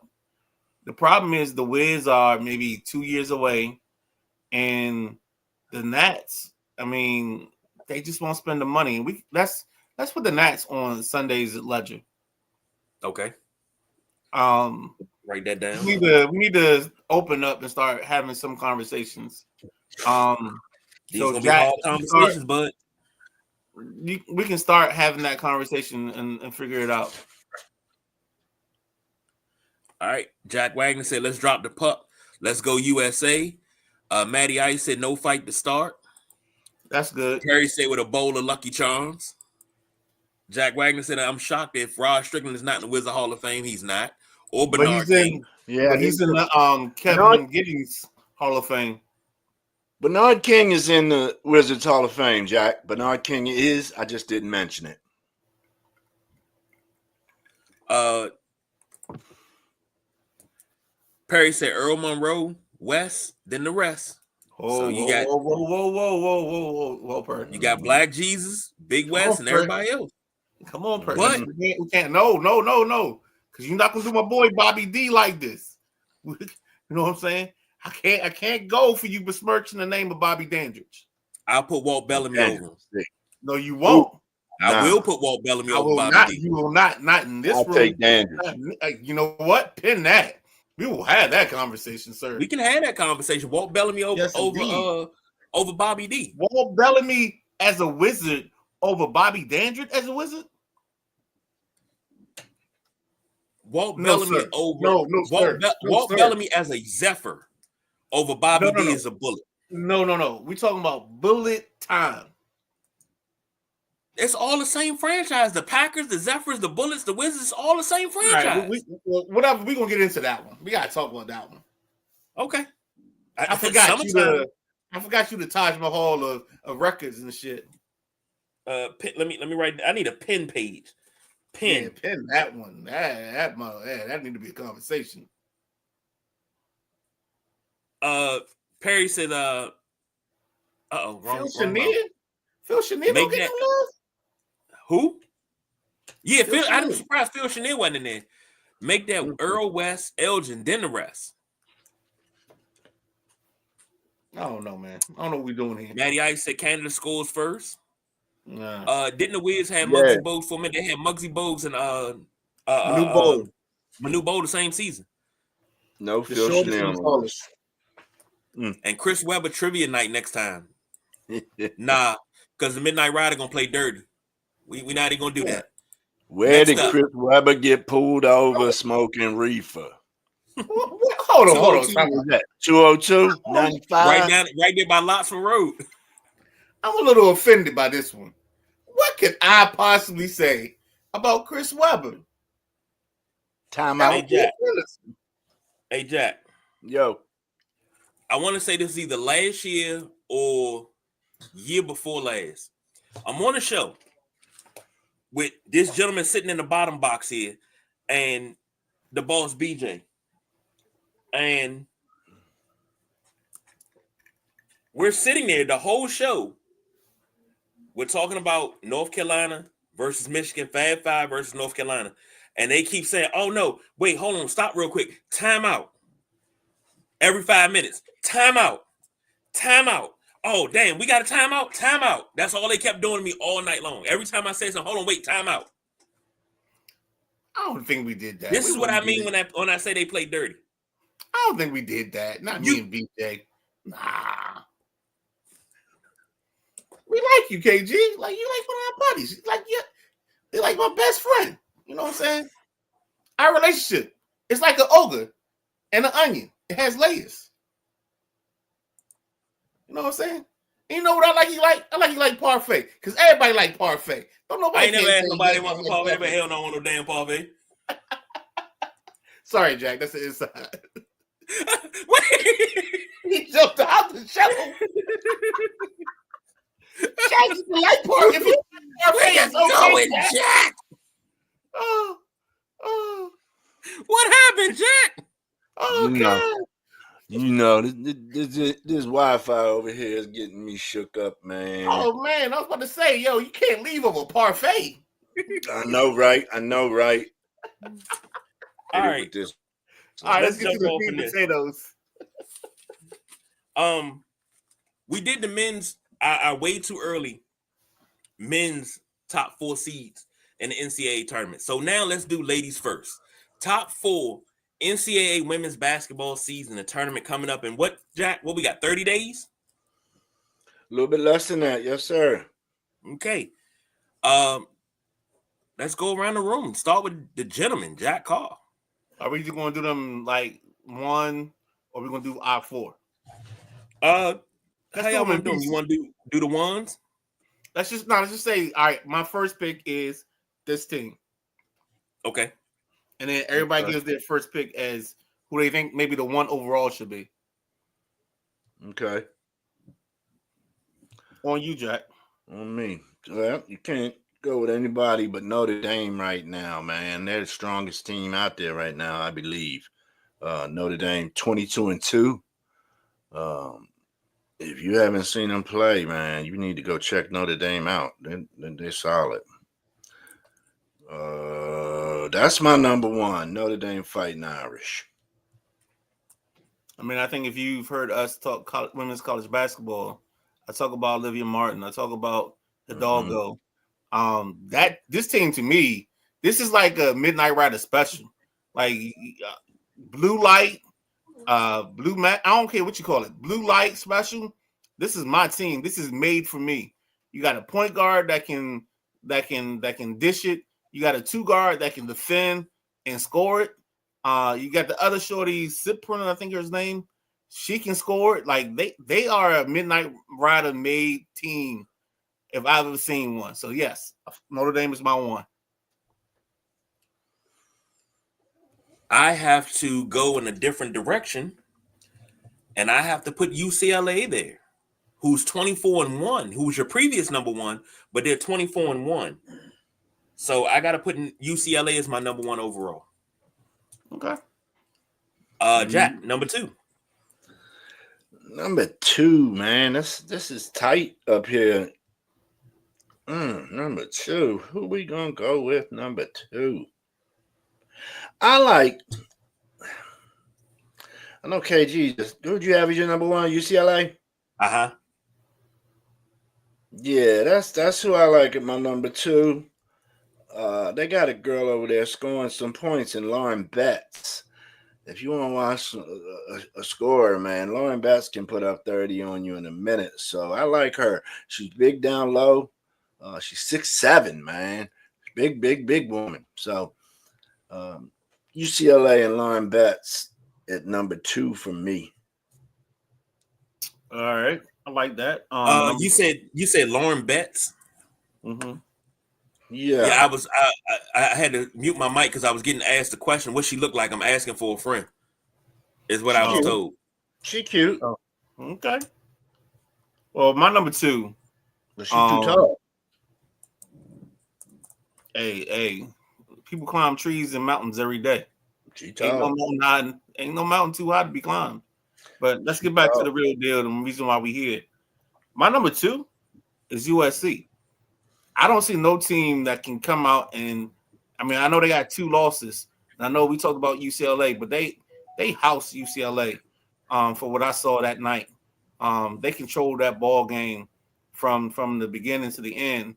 Speaker 1: The problem is the Wiz are maybe 2 years away, and the Nats, I mean, they just won't spend the money. Let's put the Nats on Sunday's Ledger.
Speaker 3: Okay.
Speaker 1: Write
Speaker 3: that down.
Speaker 1: We need to open up and start having some conversations
Speaker 3: These
Speaker 1: So
Speaker 3: gonna be
Speaker 1: Jack,
Speaker 3: hard conversations, but
Speaker 1: we can start having that conversation and figure it out.
Speaker 3: all right. Jack Wagner said, "Let's drop the puck. Let's go USA." Matty Ice said, "No fight to start."
Speaker 1: That's good.
Speaker 3: Terry said, "With a bowl of Lucky Charms." Jack Wagner said, "I'm shocked if Rod Strickland is not in the Wizard Hall of Fame. He's not, or
Speaker 1: But
Speaker 3: Bernard King."
Speaker 1: he's in the Kevin Giddings Hall of Fame.
Speaker 2: Bernard King is in the Wizards Hall of Fame, Jack. Bernard King is. I just didn't mention it.
Speaker 3: Perry said Earl Monroe, West, then the rest.
Speaker 1: Oh, so you got whoa, Perry.
Speaker 3: You got Black Jesus, Big West, and everybody else.
Speaker 1: Come on, Perry. But we can't. No. Because you're not gonna do my boy Bobby D like this. You know what I'm saying? I can't go for you besmirching the name of Bobby Dandridge.
Speaker 3: I'll put Walt Bellamy over him.
Speaker 1: No, you won't.
Speaker 3: I will put Walt Bellamy over Bobby D.
Speaker 1: You will not in this room.
Speaker 2: I'll take Dandridge.
Speaker 1: You know what? Pin that. We will have that conversation, sir.
Speaker 3: We can have that conversation. Walt Bellamy over Bobby D.
Speaker 1: Walt Bellamy as a Wizard over Bobby Dandridge as a Wizard?
Speaker 3: Walt Bellamy over Walt Bellamy as a Zephyr over Bobby D as a Bullet.
Speaker 1: No. We talking about bullet time.
Speaker 3: It's all the same franchise. The Packers, the Zephyrs, the Bullets, the Wizards, it's all the same franchise.
Speaker 1: Right, whatever. We're gonna get into that one. We gotta talk about that one.
Speaker 3: Okay.
Speaker 1: I forgot you the Taj Mahal of records and shit.
Speaker 3: Let me write. I need a pin page. Pin
Speaker 1: that one. That need to be a conversation.
Speaker 3: Perry said,
Speaker 1: Phil Chenier don't get no love.
Speaker 3: Who? Yeah, Phil. I'm surprised Phil Chenier wasn't in there. Make that Earl West, Elgin, then the rest.
Speaker 1: I don't know, man. I don't know what we're doing here.
Speaker 3: Matty Ice said Canada scores first.
Speaker 1: Nah.
Speaker 3: Didn't the Wiz have Muggsy Bogues for a minute? They had Muggsy Bogues and Manu Bowl the same season.
Speaker 2: No, Phil Chenier.
Speaker 3: And Chris Webber trivia night next time. Nah, because the Midnight Rider gonna play dirty. We not even gonna do that.
Speaker 2: Where did Chris Webber get pulled over smoking reefer?
Speaker 1: Hold on.
Speaker 2: 202, 95?
Speaker 3: Right there by Lotsville Road.
Speaker 1: I'm a little offended by this one. What could I possibly say about Chris Webber?
Speaker 2: Time out.
Speaker 3: Hey, Jack.
Speaker 2: Yo.
Speaker 3: I want to say this is either last year or year before last. I'm on a show with this gentleman sitting in the bottom box here and the boss BJ. And we're sitting there the whole show. We're talking about North Carolina versus Michigan, Fab 5 versus North Carolina. And they keep saying, oh no, wait, hold on, stop real quick. Time out. Every 5 minutes. Time out. Oh, damn, we got a timeout? Timeout. That's all they kept doing to me all night long. Every time I say something, hold on, wait, timeout.
Speaker 1: I don't think we did that.
Speaker 3: This is what I mean when I say they played dirty.
Speaker 1: I don't think we did that. Not me and BJ. Nah. We like you, KG. Like, you like one of our buddies. Like, you're like my best friend. You know what I'm saying? Our relationship, it's like an ogre and an onion. It has layers. You know what I'm saying? And you know what I like? I like you like parfait. Because everybody like parfait. Don't nobody.
Speaker 3: I ain't never asked nobody want some parfait, but hell no want no damn parfait.
Speaker 1: Sorry, Jack. That's the inside.
Speaker 3: Wait.
Speaker 1: He jumped out the show. Jack is the light part. If you parfait, it's okay,
Speaker 3: Jack.
Speaker 1: Oh.
Speaker 3: What happened, Jack?
Speaker 1: Oh, God.
Speaker 2: You know, this Wi-Fi over here is getting me shook up, man.
Speaker 1: Oh, man. I was about to say, yo, you can't leave over parfait.
Speaker 2: I know, right? All right.
Speaker 3: All right,
Speaker 1: let's get to the meat and potatoes.
Speaker 3: We did the men's I way too early men's top 4 seeds in the NCAA tournament. So now let's do ladies first. Top 4 NCAA women's basketball season, the tournament coming up in what, Jack? What we got? 30 days?
Speaker 2: A little bit less than that, yes, sir.
Speaker 3: Okay. Let's go around the room. Start with the gentleman, Jack Carr.
Speaker 1: Are we just going to do them like one, or we going to do our 4?
Speaker 3: How
Speaker 1: Let's do
Speaker 3: y'all
Speaker 1: them in
Speaker 3: want to do them? You
Speaker 1: pieces.
Speaker 3: want to do the ones?
Speaker 1: Let's just say, all right, my first pick is this team.
Speaker 3: Okay.
Speaker 1: And then everybody gives their first pick as who they think maybe the one overall should be.
Speaker 2: Okay.
Speaker 1: On you, Jack.
Speaker 2: On me. Well, you can't go with anybody but Notre Dame right now, man. They're the strongest team out there right now, I believe. Notre Dame 22-2. If you haven't seen them play, man, you need to go check Notre Dame out. They're solid. That's my number one. Notre Dame Fighting Irish.
Speaker 1: I mean, I think if you've heard us talk women's college basketball, I talk about Olivia Martin. I talk about Hidalgo. That this team to me, this is like a Midnight Rider special. Like blue light, blue mat. I don't care what you call it. Blue light special. This is my team. This is made for me. You got a point guard that can dish it. You got a 2 guard that can defend and score it. You got the other shorty, Siprin, I think his name. She can score it. Like they are a Midnight Rider made team if I've ever seen one. So yes, Notre Dame is my one.
Speaker 3: I have to go in a different direction, and I have to put UCLA there, who's 24-1, who was your previous number one, but they're 24-1. So I got to put in UCLA as my number one overall.
Speaker 1: Okay.
Speaker 3: Jack, number 2.
Speaker 2: Number 2, man. This is tight up here. Number 2. Who we gonna go with? Number 2. I know KG. Who'd you have as your number 1? UCLA. Yeah, that's who I like at my number 2. They got a girl over there scoring some points in Lauren Betts. If you want to watch a scorer, man, Lauren Betts can put up 30 on you in a minute. So I like her. She's big down low. She's 6'7", man. Big woman. So UCLA and Lauren Betts at number 2 for me.
Speaker 1: All right. I like that.
Speaker 3: You said Lauren Betts?
Speaker 1: Mm-hmm.
Speaker 2: Yeah.
Speaker 3: I had to mute my mic because I was getting asked the question, what she looked like. I'm asking for a friend, is what I was told.
Speaker 2: She cute.
Speaker 1: Oh, okay. Well, my number 2.
Speaker 2: But she too tall.
Speaker 1: Hey, people climb trees and mountains every day.
Speaker 2: She tall.
Speaker 1: Ain't no mountain too high to be climbed. But let's get back to the real deal, the reason why we here. My number 2 is USC. I don't see no team that can come out and, I mean, I know they got 2 losses. And I know we talked about UCLA, but they housed UCLA for what I saw that night. They controlled that ball game from the beginning to the end.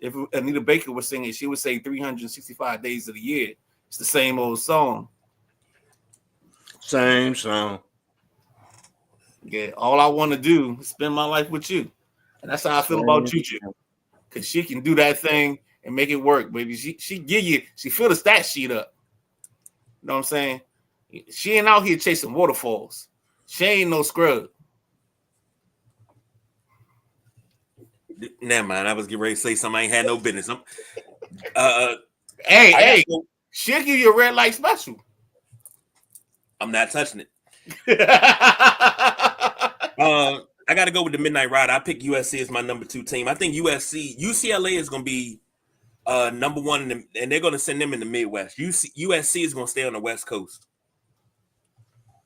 Speaker 1: If Anita Baker was singing, she would say 365 days of the year. It's the same old song.
Speaker 2: Same song.
Speaker 1: Yeah, all I want to do is spend my life with you. And that's how I feel about Juju. Because she can do that thing and make it work, baby. She give you, she fill the stat sheet up. You know what I'm saying? She ain't out here chasing waterfalls. She ain't no scrub.
Speaker 3: Never mind. I was getting ready to say something I ain't had no business.
Speaker 1: Hey, she'll give you a red light special.
Speaker 3: I'm not touching it. I got to go with the Midnight Rider. I pick USC as my number 2 team. I think UCLA is going to be number 1, and they're going to send them in the Midwest. USC is going to stay on the West Coast.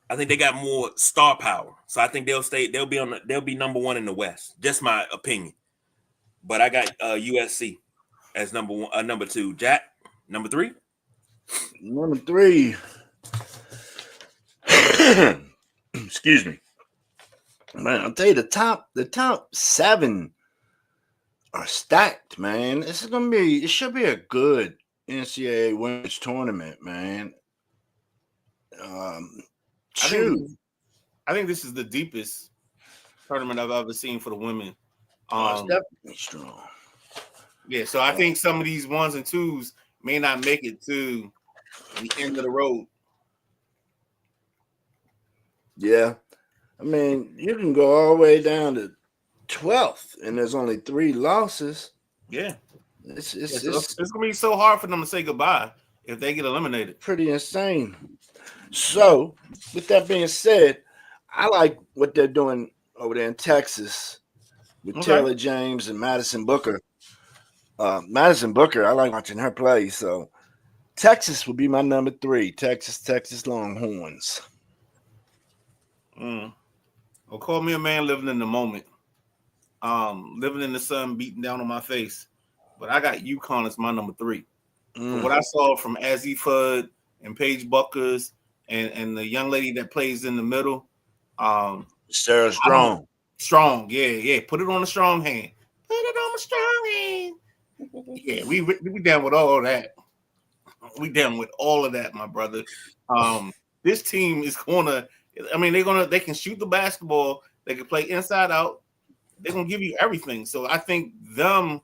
Speaker 3: I think they got more star power, so I think they'll be number 1 in the West. Just my opinion. But I got USC as number 2. Jack, number 3.
Speaker 2: Number 3. Excuse me. Man, I'll tell you the top 7 are stacked, man. It should be a good NCAA women's tournament, man.
Speaker 1: I think this is the deepest tournament I've ever seen for the women.
Speaker 2: It's definitely strong.
Speaker 1: Yeah, so I think some of these 1s and 2s may not make it to the end of the road.
Speaker 2: Yeah. I mean, you can go all the way down to 12th, and there's only 3 losses.
Speaker 1: Yeah.
Speaker 2: It's
Speaker 1: gonna be so hard for them to say goodbye if they get eliminated.
Speaker 2: Pretty insane. So, with that being said, I like what they're doing over there in Texas with Taylor James and Madison Booker. Madison Booker, I like watching her play. So, Texas would be my number 3. Texas Longhorns.
Speaker 1: Well, call me a man living in the moment. Living in the sun, beating down on my face. But I got UConn as my number 3. From what I saw from Azzy Fudd and Paige Buckers and the young lady that plays in the middle,
Speaker 2: Sarah Strong.
Speaker 1: Strong, yeah. Put it on the strong hand. Put it on the strong hand. Yeah, we down with all of that. We down with all of that, my brother. This team is gonna. I mean, they can shoot the basketball. They can play inside out. They're gonna give you everything. So I think them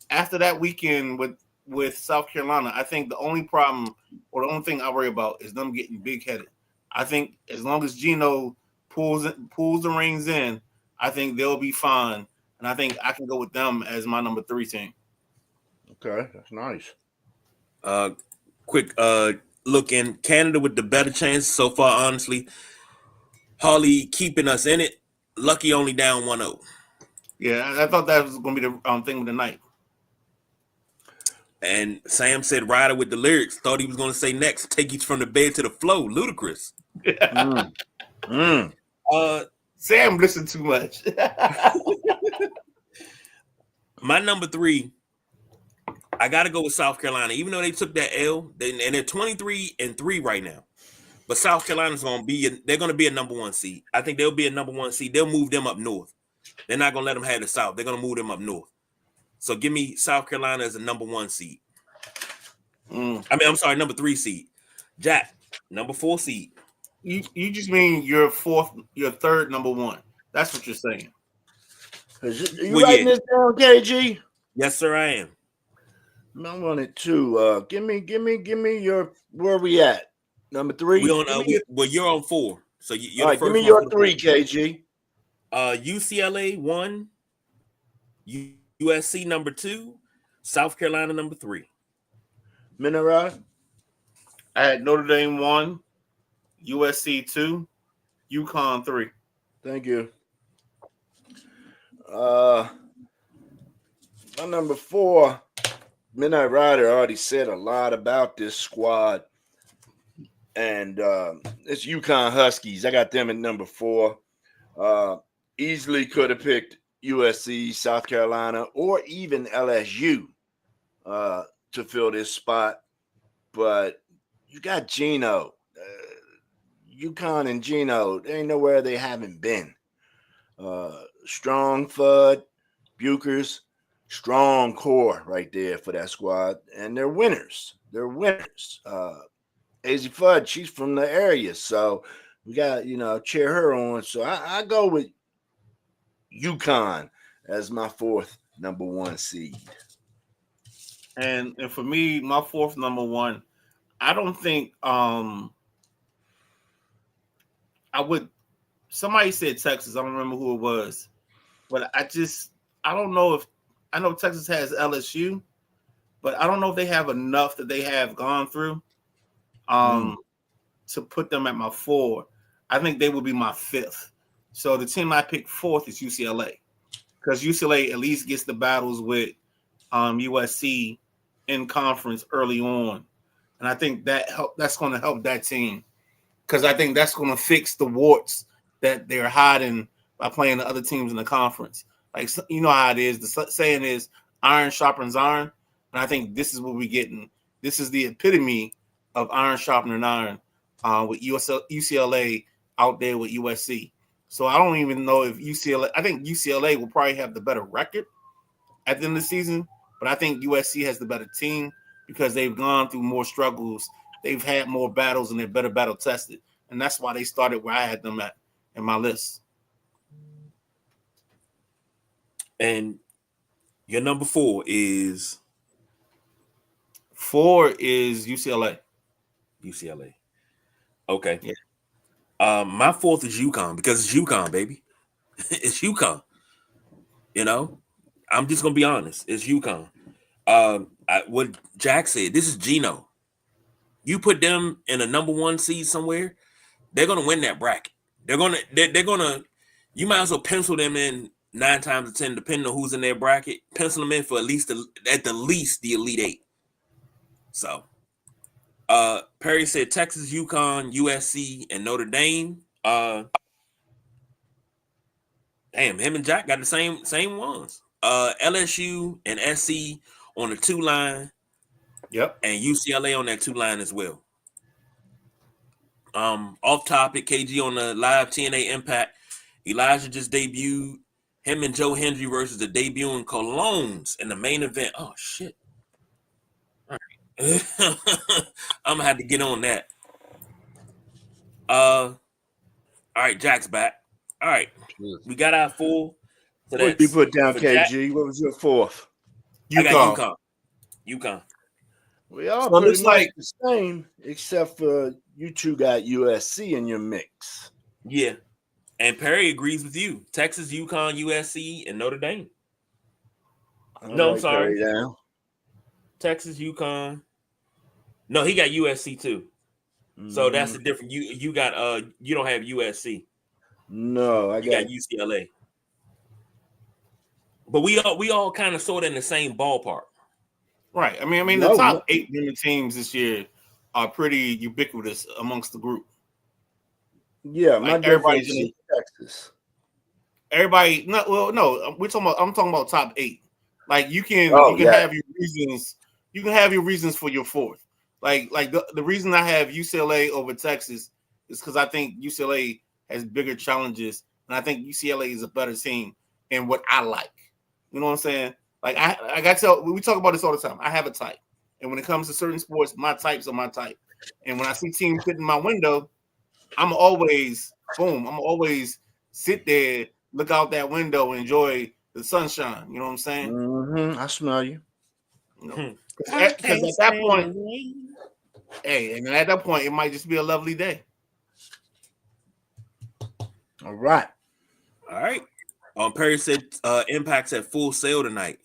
Speaker 1: after that weekend with South Carolina, I think the only problem or the only thing I worry about is them getting big headed. I think as long as Gino pulls the reins in, I think they'll be fine. And I think I can go with them as my number 3 team.
Speaker 2: Okay, that's nice.
Speaker 3: Quick look in Canada with the better chance so far, honestly. Harley keeping us in it. Lucky only down 1-0.
Speaker 1: Yeah, I thought that was going to be the thing of the night.
Speaker 3: And Sam said Ryder with the lyrics. Thought he was going to say next, take you from the bed to the flow. Ludicrous.
Speaker 1: Sam listened too much.
Speaker 3: My number 3, I got to go with South Carolina. Even though they took that L, and they're 23-3 right now. But South Carolina's they're going to be a number 1 seed. I think they'll be a number 1 seed. They'll move them up north. They're not going to let them have the South. They're going to move them up north. So give me South Carolina as a number 1 seed. I'm sorry, number 3 seed. Jack, number 4 seed.
Speaker 1: You just mean your 3rd number 1. That's what you're saying.
Speaker 2: You writing this down, KG?
Speaker 3: Yes, sir, I am.
Speaker 2: I wanted to give me your where we at? Number 3.
Speaker 3: You're on 4. So you're
Speaker 2: all right, give me your 3, KG.
Speaker 3: UCLA 1, USC number 2, South Carolina number 3.
Speaker 2: Minarad?
Speaker 1: I had Notre Dame 1, USC 2, UConn 3.
Speaker 2: Thank you. My number 4, Midnight Rider already said a lot about this squad. And it's UConn Huskies. I got them at number 4. Easily could have picked USC, South Carolina, or even LSU to fill this spot. But you got Gino. UConn and Gino, there ain't nowhere they haven't been. Strong Fudd, Buchers, strong core right there for that squad. And they're winners. AZ Fudd, she's from the area. So we got, cheer her on. So I go with UConn as my 4th number 1 seed.
Speaker 1: And for me, my 4th number 1, I don't think I would. Somebody said Texas. I don't remember who it was, but I don't know if I know Texas has LSU, but I don't know if they have enough that they have gone through to put them at my 4. I think they would be my 5th. So the team I picked 4th is UCLA, because UCLA at least gets the battles with USC in conference early on, and I think that's going to help that team, because I think that's going to fix the warts that they're hiding by playing the other teams in the conference. Like, you know how it is. The saying is iron sharpens iron, and I think this is what we're getting. This is the epitome of iron sharpening iron with UCLA out there with USC. So I don't even know if UCLA. I think UCLA will probably have the better record at the end of the season, but I think USC has the better team because they've gone through more struggles. They've had more battles, and they're better battle tested, and that's why they started where I had them at in my list.
Speaker 3: And your number 4 is
Speaker 1: 4 is UCLA.
Speaker 3: UCLA. Okay.
Speaker 1: Yeah.
Speaker 3: My 4th is UConn because it's UConn, baby. It's UConn. You know, I'm just gonna be honest. It's UConn. What Jack said. This is Geno. You put them in a number 1 seed somewhere, they're gonna win that bracket. They're gonna. You might as well pencil them in 9 times out of 10, depending on who's in their bracket. Pencil them in for at the least the Elite 8. So, Perry said Texas, UConn, USC, and Notre Dame. Damn, him and Jack got the same ones. LSU and SC on the 2 line.
Speaker 1: Yep.
Speaker 3: And UCLA on that 2 line as well. Off topic, KG on the live TNA Impact. Elijah just debuted. Him and Joe Hendry versus the debuting Colognes in the main event. Oh shit! All right. I'm gonna have to get on that. All right, Jack's back. All right, we got our 4. So
Speaker 2: what you put down, KG? What was your 4th?
Speaker 3: I got UConn.
Speaker 2: We all pretty much the same, except for you 2 got USC in your mix.
Speaker 3: Yeah. And Perry agrees with you. Texas, UConn, USC, and Notre Dame. I'm sorry. Texas, UConn. No, he got USC too. Mm-hmm. So that's the difference. You got you don't have USC.
Speaker 2: No, I
Speaker 3: got UCLA. But we all kind of sort of in the same ballpark.
Speaker 1: Right. I mean the top 8 women teams this year are pretty ubiquitous amongst the group.
Speaker 2: Yeah, like everybody's in Texas.
Speaker 1: Everybody, no, I'm talking about top 8. Like you can have your reasons. You can have your reasons for your 4th. Like the reason I have UCLA over Texas is because I think UCLA has bigger challenges, and I think UCLA is a better team in what I like. You know what I'm saying? Like I got to. We talk about this all the time. I have a type, and when it comes to certain sports, my types are my type. And when I see teams fit in my window, I'm always sit there, look out that window, enjoy the sunshine. You know what I'm saying?
Speaker 2: Mm-hmm. I smell you.
Speaker 1: Because at that point, and at that point, it might just be a lovely day.
Speaker 2: All right.
Speaker 3: Perry said Impact's at Full Sail tonight.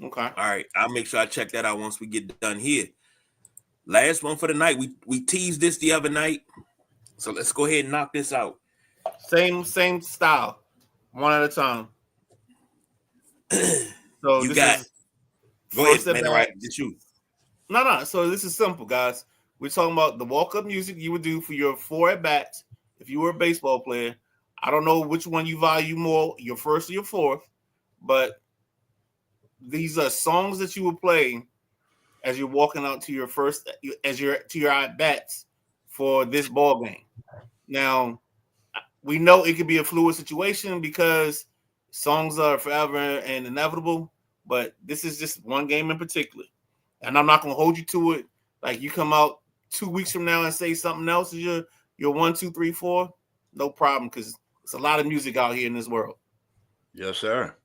Speaker 1: Okay.
Speaker 3: All right. I'll make sure I check that out once we get done here. Last one for the night. We teased this the other night. So let's go ahead and knock this out.
Speaker 1: Same style. One at a time. So
Speaker 3: you got go ahead, man. All right, it's you.
Speaker 1: No. So this is simple, guys. We're talking about the walk-up music you would do for your 4 at-bats if you were a baseball player. I don't know which one you value more, your 1st or your 4th, but these are songs that you would play as you're walking out to your at-bats for this ball game. Now, we know it could be a fluid situation because songs are forever and inevitable, but this is just one game in particular. And I'm not going to hold you to it. Like you come out 2 weeks from now and say something else is your 1, 2, 3, 4, no problem, because it's a lot of music out here in this world.
Speaker 2: Yes, sir.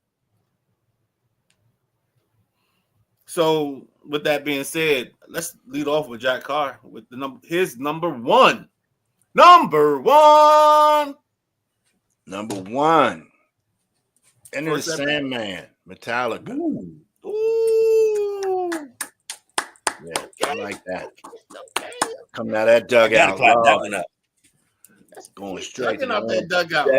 Speaker 1: So with that being said, let's lead off with Jack Carr with his number 1. Number 1.
Speaker 2: Enter the Sandman, Metallica.
Speaker 1: Ooh.
Speaker 2: Yeah, I like that. Coming out of that dugout. That's going straight
Speaker 1: to that dugout.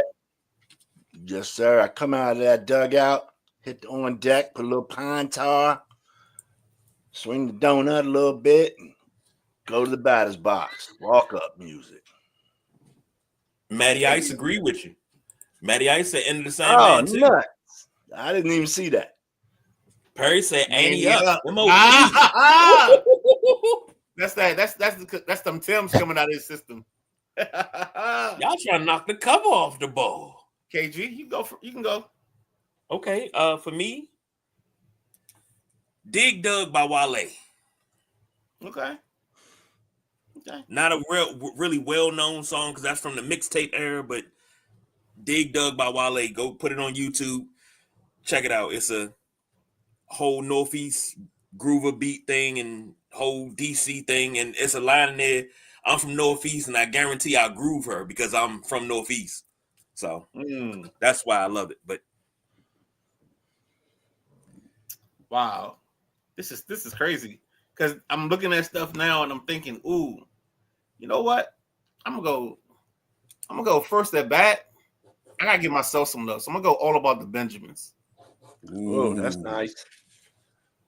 Speaker 2: Yes, sir. I come out of that dugout, hit the on deck, put a little pine tar, swing the donut a little bit, and go to the batter's box. Walk up music.
Speaker 3: Matty Ice agree with you. Matty Ice said Enter the Sandman too.
Speaker 2: Nuts. I didn't even see that.
Speaker 3: Perry said Annie up.
Speaker 1: That's them Tims coming out of his system.
Speaker 3: Y'all trying to knock the cover off the ball.
Speaker 1: KG, you can go.
Speaker 3: Okay. For me, Dig Dug by Wale.
Speaker 1: Okay.
Speaker 3: Not a really well-known song because that's from the mixtape era, but Dig Dug by Wale. Go put it on YouTube. check it out. It's a whole Northeast groover beat thing and whole DC thing, and it's a line in there. I'm from Northeast, and I guarantee I'll groove her because I'm from Northeast. So that's why I love it. But
Speaker 1: wow, this is crazy because I'm looking at stuff now and I'm thinking, ooh, you know what? I'm gonna go first at bat. I gotta give myself some love. So I'm gonna go All About the Benjamins.
Speaker 2: Oh, that's nice.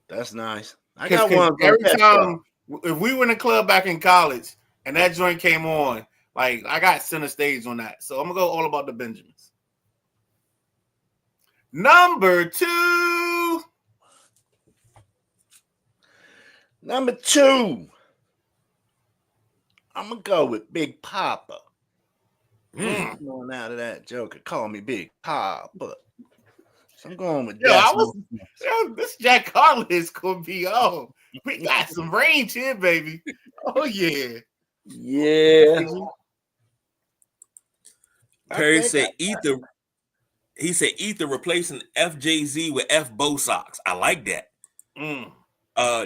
Speaker 2: That's nice. I
Speaker 1: Cause
Speaker 2: got one.
Speaker 1: every time if we were in a club back in college and that joint came on, like I got center stage on that. So I'm gonna go All About the Benjamins. Number two.
Speaker 2: I'm gonna go with Big Papa.
Speaker 1: Mm.
Speaker 2: Going out of that Joker, call me Big Papa. So I'm going with
Speaker 1: this Jack Carlin is gonna be we got some range here, baby. Oh yeah.
Speaker 2: Yeah.
Speaker 3: Perry said Ether. He said Ether replacing FJZ with F Bo Sox. I like that.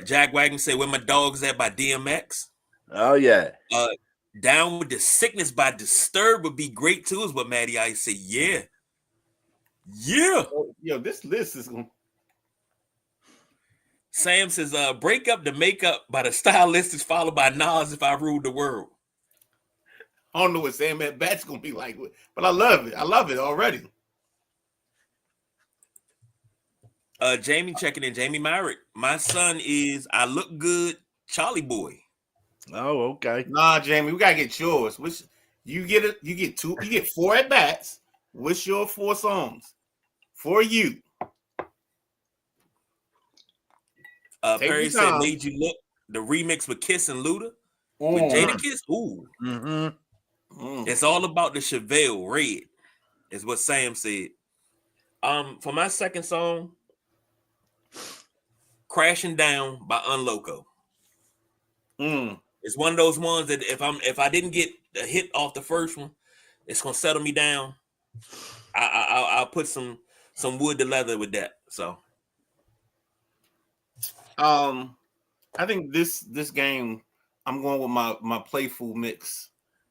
Speaker 3: Jack Wagon said Where My Dogs At by DMX.
Speaker 2: Oh yeah.
Speaker 3: Down with the Sickness by Disturbed would be great too, is what Matty Ice said. Yeah.
Speaker 1: Yo, this list is gonna.
Speaker 3: Sam says, Break Up the Makeup by the Stylistics, followed by Nas If I Ruled the World.
Speaker 1: I don't know what Sam at Bat's gonna be like, but I love it. I love it already.
Speaker 3: Jamie checking in. Jamie Myrick. My son is I Look Good, Charlie Boy.
Speaker 2: Oh, okay.
Speaker 1: Nah, Jamie, we gotta get yours. Which you get it? You get 4 at bats. What's your 4 songs for you?
Speaker 3: Perry said Made You Look, the remix with Kiss and Luda. With Jada Kiss. Ooh. It's all about the Chevelle Red, is what Sam said. For my second song, Crashing Down by Unloco. It's one of those ones that if I didn't get a hit off the first one, it's gonna settle me down. I'll put some wood to leather with that. So
Speaker 1: I think this game I'm going with my playful mix.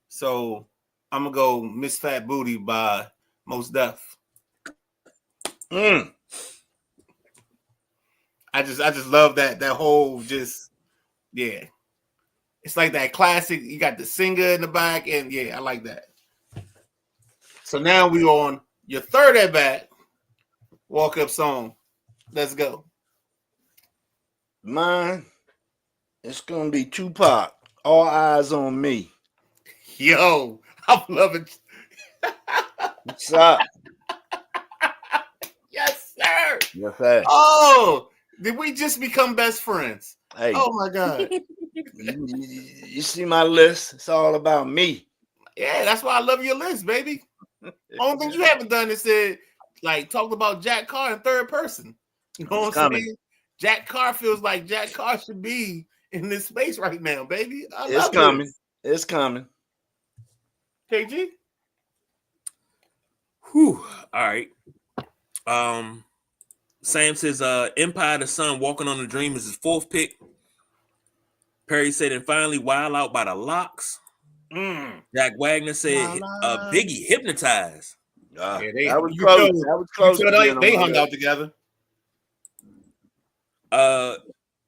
Speaker 1: So I'm gonna go Miss Fat Booty by Mos Def. I just love that whole yeah. It's like that classic. You got the singer in the back, and yeah, I like that. So now we on your third at bat walk up song. Let's go.
Speaker 2: Mine, it's gonna be Tupac. All Eyes on Me.
Speaker 1: Yo, I'm loving.
Speaker 2: What's up?
Speaker 1: Yes, sir.
Speaker 2: Yes, sir.
Speaker 1: Oh, did we just become best friends?
Speaker 2: Hey.
Speaker 1: Oh my God.
Speaker 2: You see my list? It's all about me.
Speaker 1: Yeah, that's why I love your list, baby. Only thing you haven't done is said, talked about Jack Carr in third person. You know what I'm saying? Jack Carr feels like Jack Carr should be in this space right now, baby.
Speaker 2: It's coming. It's coming.
Speaker 1: KG?
Speaker 3: Whew. All right. Sam says Empire of the Sun, Walking on the Dream is his 4th pick. Perry said, and finally, Wild Out by the Locks. Jack Wagner said, Biggie, Hypnotize.
Speaker 2: Yeah, that was close. That was close.
Speaker 1: They hung out together.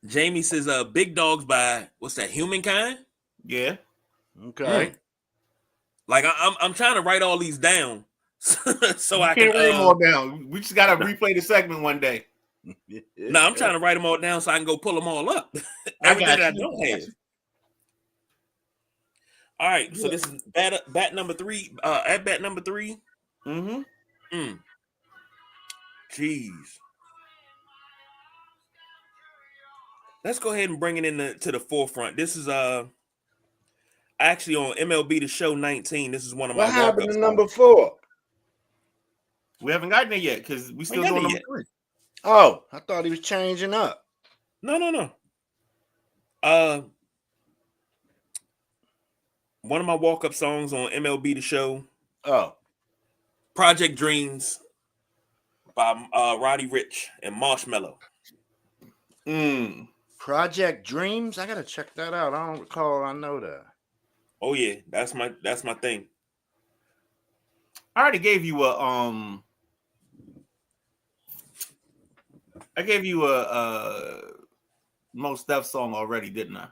Speaker 3: Jamie says, Big Dogs by, what's that, Humankind?
Speaker 1: Yeah.
Speaker 2: Okay.
Speaker 3: I'm trying to write all these down so I
Speaker 1: can't
Speaker 3: can
Speaker 1: write them all down. We just gotta replay the segment one day.
Speaker 3: No, I'm trying to write them all down so I can go pull them all up. Everything I don't have. All right, so this is bat number 3. At bat number 3. Jeez. Let's go ahead and bring it to the forefront. This is actually on MLB The Show 19. This is one of my.
Speaker 2: What happened to number 4?
Speaker 1: We haven't gotten it yet because we still doing number 3.
Speaker 2: Oh, I thought he was changing up.
Speaker 3: No. One of my walk-up songs on MLB The Show.
Speaker 2: Oh.
Speaker 3: Project Dreams. by Roddy Ricch and Marshmello.
Speaker 2: Project Dreams. I gotta check that out. I don't recall. I know that.
Speaker 3: Oh yeah, that's my thing.
Speaker 1: I already gave you a Most Def song already, didn't I?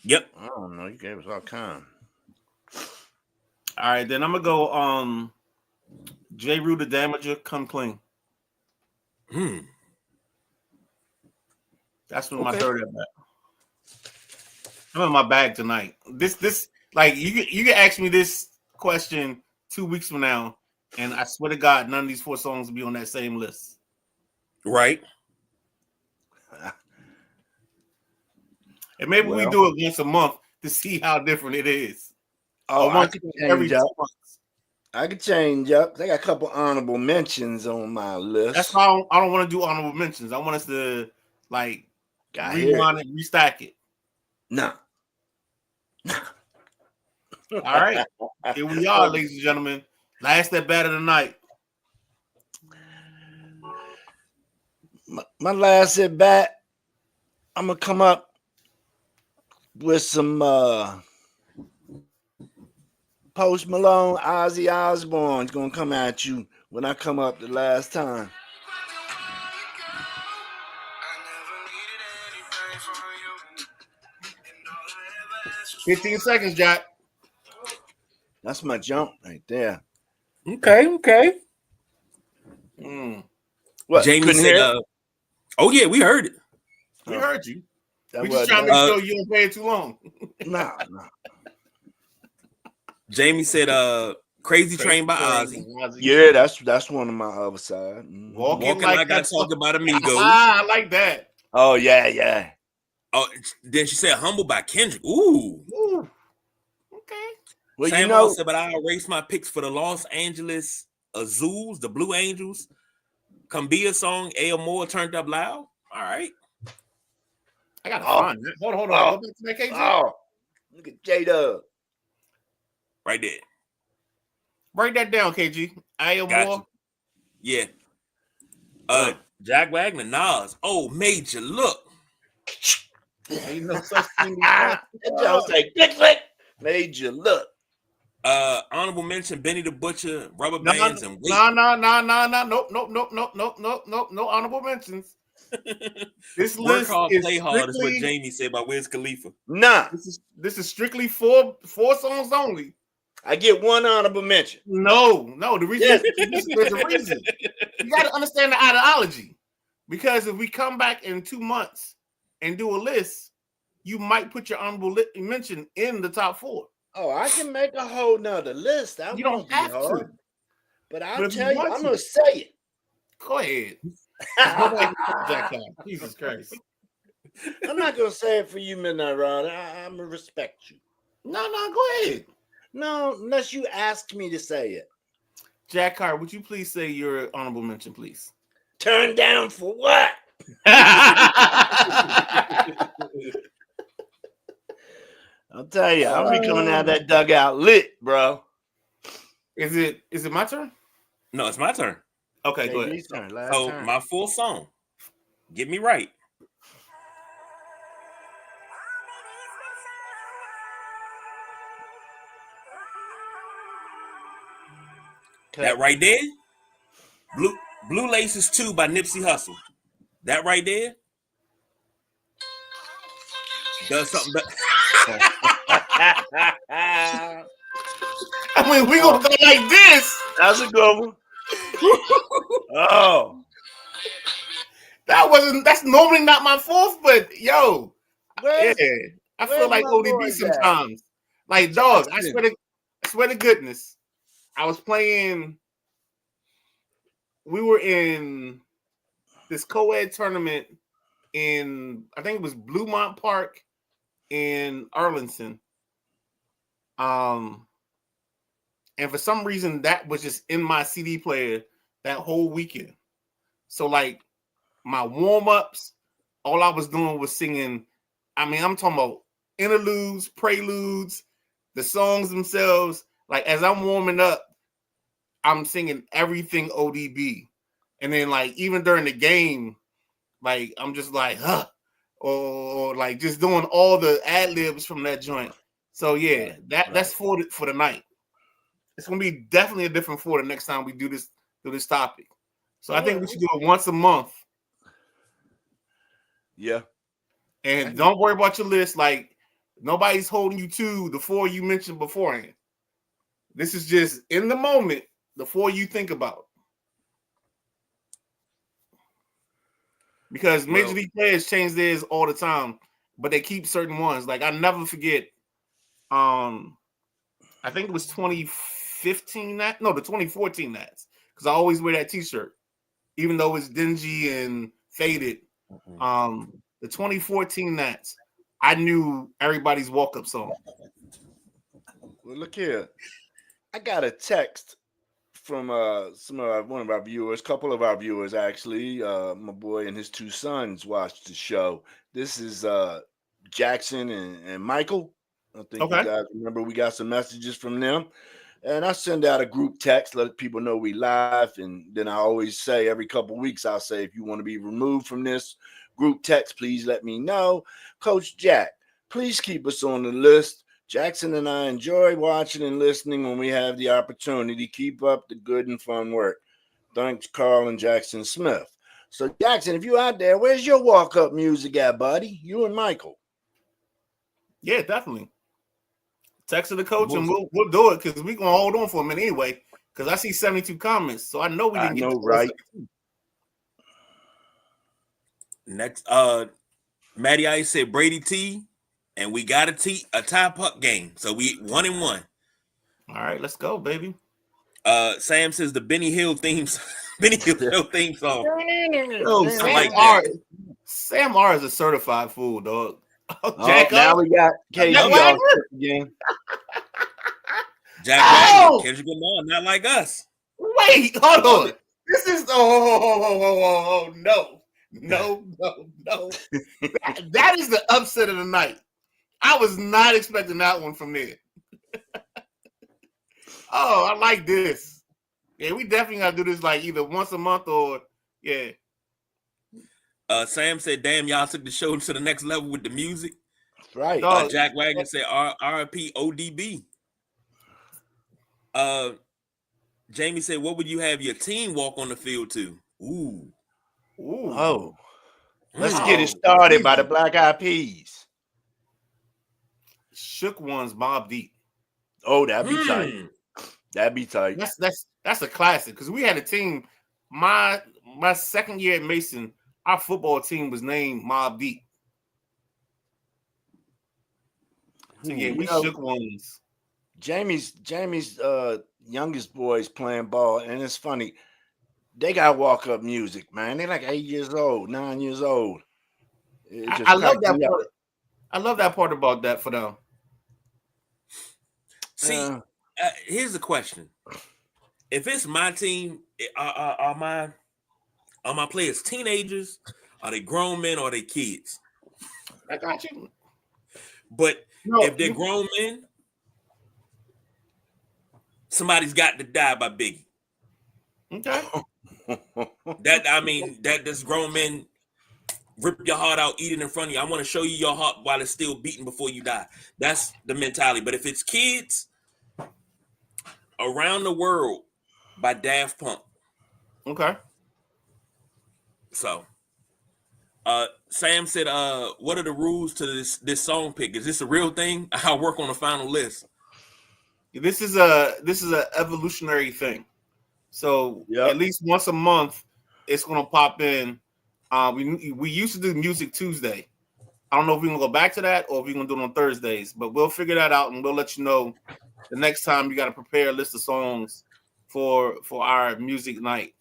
Speaker 3: Yep.
Speaker 2: I don't know. You gave us all kind.
Speaker 1: All right, then I'm gonna go J. Rue the Damager, Come Clean. That's when my heard that back. I'm in my bag tonight. This like you can ask me this question 2 weeks from now, and I swear to God, none of these 4 songs will be on that same list.
Speaker 3: Right.
Speaker 1: And maybe we do it once a month to see how different it is.
Speaker 2: Oh,
Speaker 1: or once every 2 months.
Speaker 2: I could change up. I got a couple honorable mentions on my list.
Speaker 1: That's why I don't want to do honorable mentions. I want us to like rewind and restack it.
Speaker 2: Nah.
Speaker 1: All right. Here we are, ladies and gentlemen. Last at bat of the night.
Speaker 2: My last at bat, I'm gonna come up with some Post Malone, Ozzy Osbourne's gonna come at you when I come up the last time.
Speaker 1: 15 seconds, Jack.
Speaker 2: That's my jump right there.
Speaker 3: Okay.
Speaker 2: What?
Speaker 3: Jamie said, oh yeah, we heard it.
Speaker 1: We heard you.
Speaker 2: That
Speaker 1: we just trying to make sure you don't play it too long.
Speaker 2: Nah.
Speaker 3: Jamie said, Crazy Train by Ozzy.
Speaker 2: Yeah, that's one of my other side.
Speaker 3: Walking like I talk about amigos.
Speaker 1: I like that.
Speaker 2: Oh yeah.
Speaker 3: Oh, then she said Humble by Kendrick. Ooh.
Speaker 1: Okay.
Speaker 2: Well,
Speaker 3: Sam said, but I erased my picks for the Los Angeles Azules, the Blue Angels. Cumbia song, A. Moore turned up loud. All right.
Speaker 1: I gotta find that. Hold on. Go back to that KG.
Speaker 2: Oh, look at J-Dub.
Speaker 3: Right there.
Speaker 1: Break that down, KG. A. Moore.
Speaker 3: Yeah. Jack Wagner, Nas. Oh, Major, look.
Speaker 1: Ain't no such thing.
Speaker 2: That was like click. Major, look.
Speaker 3: Honorable mention: Benny the Butcher, Rubber Bands, and Wait.
Speaker 1: No. No honorable mentions. This
Speaker 3: Work
Speaker 1: list
Speaker 3: hard,
Speaker 1: is
Speaker 3: play hard is what Jamie said by Wiz Khalifa.
Speaker 2: Nah,
Speaker 1: this is strictly four songs only.
Speaker 2: I get one honorable mention.
Speaker 1: No. The reason there's a reason. You got to understand the ideology, because if we come back in 2 months and do a list, you might put your honorable mention in the top 4.
Speaker 2: Oh, I can make a whole nother list. That
Speaker 1: you don't have to.
Speaker 2: But I'll tell you, I'm going to say it.
Speaker 1: Go ahead. Jesus Christ.
Speaker 2: I'm not going to say it for you, Midnight Rider. I'm going to respect you.
Speaker 1: No, go ahead.
Speaker 2: No, unless you ask me to say it.
Speaker 1: Jack Carr, would you please say your honorable mention, please?
Speaker 2: Turn down for what? I'll tell you, I'll be coming out of that dugout lit, bro.
Speaker 1: Is it my turn?
Speaker 3: No, it's my turn.
Speaker 1: Okay, go ahead.
Speaker 3: So my full song, Get Me Right. Okay. That right there, Blue Laces 2 by Nipsey Hussle. That right there does something better.
Speaker 1: I mean, we gonna go like this.
Speaker 2: That's a good one. Oh,
Speaker 1: that's normally not my fourth, but yo,
Speaker 2: yeah,
Speaker 1: I feel like ODB sometimes. Like, dog, I swear to goodness, I was playing. We were in this co-ed tournament in, I think it was Bluemont Park in Arlington. And for some reason that was just in my CD player that whole weekend. So like my warm-ups, all I was doing was singing. I mean, I'm talking about interludes, preludes, the songs themselves. Like as I'm warming up, I'm singing everything ODB. and then like even during the game, like I'm just like, huh, or like just doing all the ad libs from that joint. So yeah, that's for the night. It's gonna be definitely a different for the next time we do this topic. So I think we should do it once a month.
Speaker 2: Yeah.
Speaker 1: And don't worry about your list. Like nobody's holding you to the 4 you mentioned beforehand. This is just in the moment, the 4 you think about. Because Major League players change theirs all the time, but they keep certain ones. Like I never forget. I think it was 2015 the 2014 Nats. Because I always wear that T-shirt, even though it's dingy and faded. The 2014 Nats, I knew everybody's walk-up song.
Speaker 2: Well, look here. I got a text from one of our viewers, couple of our viewers actually. My boy and his 2 sons watched the show. This is Jackson and Michael. I think you guys remember we got some messages from them. And I send out a group text, let people know we live. And then I always say every couple of weeks, I'll say, if you want to be removed from this group text, please let me know. Coach Jack, please keep us on the list. Jackson and I enjoy watching and listening when we have the opportunity. Keep up the good and fun work. Thanks, Carl and Jackson Smith. So, Jackson, if you're out there, where's your walk-up music at, buddy? You and Michael.
Speaker 1: Yeah, definitely. Text to the coach and we'll do it because we're gonna hold on for a minute anyway. Because I see 72 comments, so I know we didn't get to
Speaker 2: right.
Speaker 3: Next, Matty Ice said Brady T, and we got a tie puck game, so we 1-1.
Speaker 1: All right, let's go, baby.
Speaker 3: Sam says the Benny Hill theme song.
Speaker 1: Yo, Sam R is a certified fool, dog.
Speaker 2: Now we got KG again.
Speaker 3: Jack Wagner, Kendrick Lamar, not like us.
Speaker 1: Wait, hold on. This is no. That is the upset of the night. I was not expecting that one from there. I like this. Yeah, we definitely gotta do this like either once a month or yeah.
Speaker 3: Sam said, "Damn, y'all took the show to the next level with the music."
Speaker 2: Right.
Speaker 3: Jack Wagner said, "RIP ODB." Jamie said, "What would you have your team walk on the field to?" Ooh.
Speaker 2: Oh. Let's get it started by the Black Eyed Peas.
Speaker 1: Shook One's Mobb Deep.
Speaker 2: Oh, that'd be tight. That'd be tight.
Speaker 1: That's a classic because we had a team. My second year at Mason, our football team was named Mobb Deep. So yeah, we Shook Ones.
Speaker 2: Jamie's youngest boys playing ball, and it's funny. They got walk-up music, man. They're like 8 years old, 9 years old.
Speaker 1: I love that part. I love that part about that for them.
Speaker 3: See, here's the question: if it's my team, are my players teenagers? Are they grown men? Or are they kids?
Speaker 1: I got you.
Speaker 3: But if they're grown men, somebody's got to die by Biggie.
Speaker 1: Okay.
Speaker 3: That this grown men rip your heart out, eat it in front of you. I want to show you your heart while it's still beating before you die. That's the mentality. But if it's kids, Around the World by Daft Punk.
Speaker 1: Okay.
Speaker 3: So, Sam said, what are the rules to this song pick? Is this a real thing? I'll work on the final list.
Speaker 1: This is a evolutionary thing. So at least once a month, it's gonna pop in. We used to do Music Tuesday. I don't know if we're gonna go back to that or if we're gonna do it on Thursdays, but we'll figure that out and we'll let you know the next time you got to prepare a list of songs for our music night,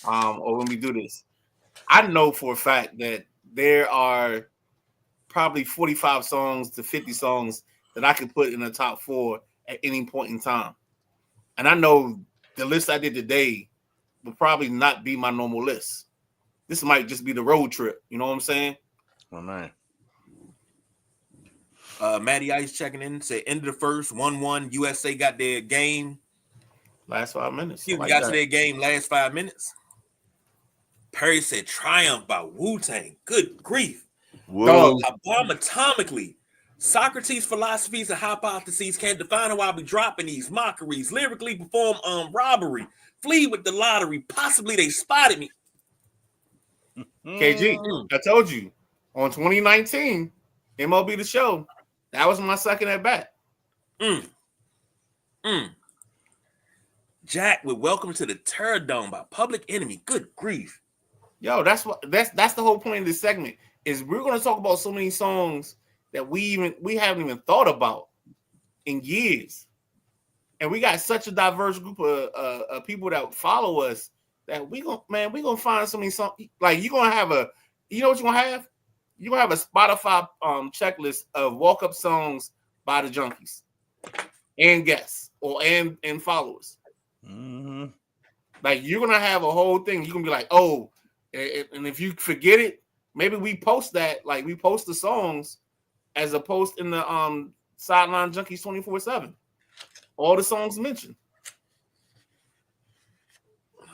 Speaker 1: or when we do this. I know for a fact that there are probably 45 songs to 50 songs that I could put in the top 4 at any point in time. And I know the list I did today will probably not be my normal list. This might just be the road trip. You know what I'm saying?
Speaker 2: Oh, man.
Speaker 3: Matty Ice checking in, say end of the first, 1-1. USA got their game.
Speaker 1: Last 5 minutes.
Speaker 3: Got to their game last 5 minutes. Perry said Triumph by Wu-Tang. Good grief.
Speaker 2: Whoa.
Speaker 3: Abomatomically. Socrates' philosophies and hypotheses can't define how I be dropping these mockeries. Lyrically perform robbery. Flee with the lottery. Possibly they spotted me.
Speaker 1: KG, I told you on 2019 MLB The Show, that was my second at bat.
Speaker 3: Jack with Welcome to the Throwdown by Public Enemy. Good grief.
Speaker 1: Yo, that's the whole point of this segment is we're going to talk about so many songs that we haven't even thought about in years, and we got such a diverse group of people that follow us that we gonna find so many songs. Like you're gonna have what you're gonna have? You're gonna have a Spotify checklist of walk up songs by the junkies and guests and followers.
Speaker 2: Mm-hmm.
Speaker 1: Like you're gonna have a whole thing. You're gonna be like, oh, and if you forget it, maybe we post that. Like we post the songs as a post in the Sideline Junkies 24/7. All the songs mentioned.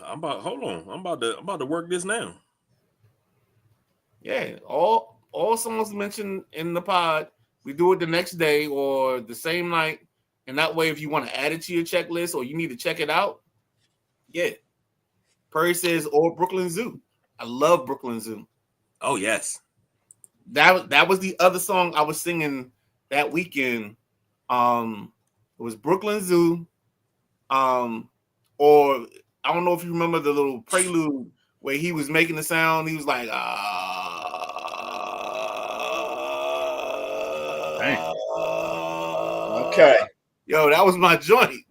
Speaker 3: I'm about to work this now.
Speaker 1: Yeah, all songs mentioned in the pod. We do it the next day or the same night, and that way, if you want to add it to your checklist or you need to check it out, yeah. Perry says, or Brooklyn Zoo. I love Brooklyn Zoo.
Speaker 3: Oh yes,
Speaker 1: that was the other song I was singing that weekend. It was Brooklyn Zoo, or I don't know if you remember the little prelude where he was making the sound. He was like,
Speaker 2: Okay.
Speaker 1: Yo, that was my joint.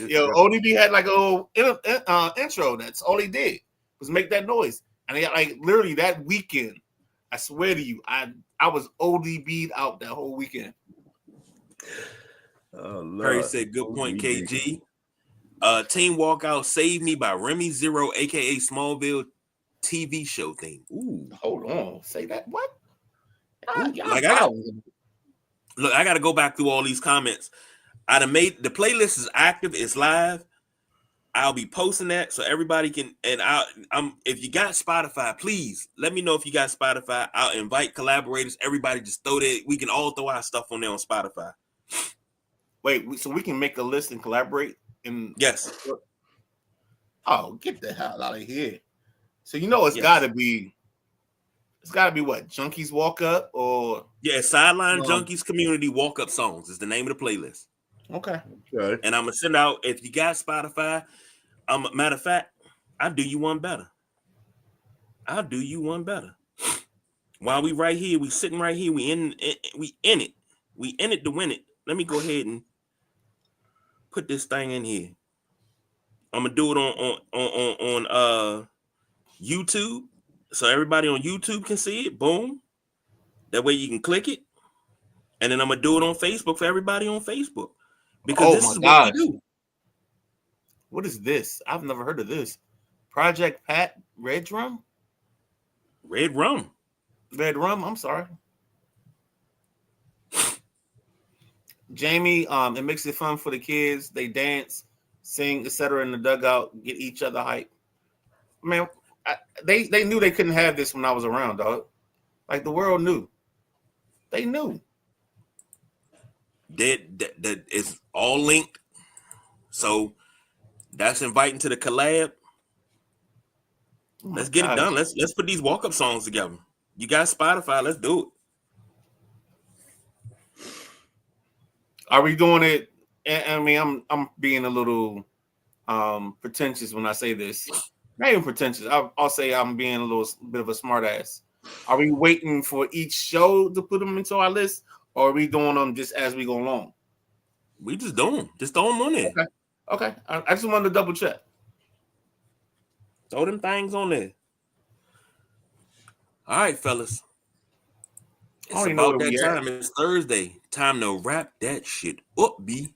Speaker 1: Yo, ODB had like a little intro. That's all he did was make that noise. And like literally that weekend, I swear to you, I was ODB'd out that whole weekend.
Speaker 2: Oh,
Speaker 3: Perry said, good point, KG. Team Walkout Save Me by Remy Zero, aka Smallville TV show theme. Ooh.
Speaker 1: Hold on. Say that. What?
Speaker 3: Look, I gotta go back through all these comments. I'd have made the playlist is active, it's live. I'll be posting that so everybody can. And I'm if you got Spotify, please let me know if you got Spotify. I'll invite collaborators. Everybody just throw that. We can all throw our stuff on there on Spotify.
Speaker 1: Wait, so we can make a list and collaborate?
Speaker 3: Yes.
Speaker 1: Oh, get the hell out of here! So it's gotta be. It's gotta be what Junkies Walk Up or
Speaker 3: Sideline Junkies Community Walk Up Songs is the name of the playlist.
Speaker 1: Okay.
Speaker 3: And I'm gonna send out if you got Spotify. Matter of fact, I'll do you one better. While we right here, we sitting right here, we in it to win it. Let me go ahead and put this thing in here. I'm gonna do it on YouTube, so everybody on YouTube can see it. Boom. That way you can click it, and then I'm gonna do it on Facebook for everybody on Facebook because this is what we do.
Speaker 1: What is this? I've never heard of this. Project Pat Red Rum. I'm sorry. Jamie, it makes it fun for the kids. They dance, sing, etc. in the dugout, get each other hype. Man, they knew they couldn't have this when I was around, dog. Like the world knew. They knew.
Speaker 3: That is all linked. So that's inviting to the collab. Let's get it done. Let's put these walk-up songs together. You got Spotify, let's do it.
Speaker 1: Are we doing it? I mean, I'm being a little pretentious when I say this. Not even pretentious. I'll say I'm being a little bit of a smart ass. Are we waiting for each show to put them into our list, or are we doing them just as we go along?
Speaker 3: We just do them. Just throw them on there.
Speaker 1: Okay. I just wanted to double check.
Speaker 3: Throw them things on there. All right, fellas. It's about that time. It's Thursday. Time to wrap that shit up, B.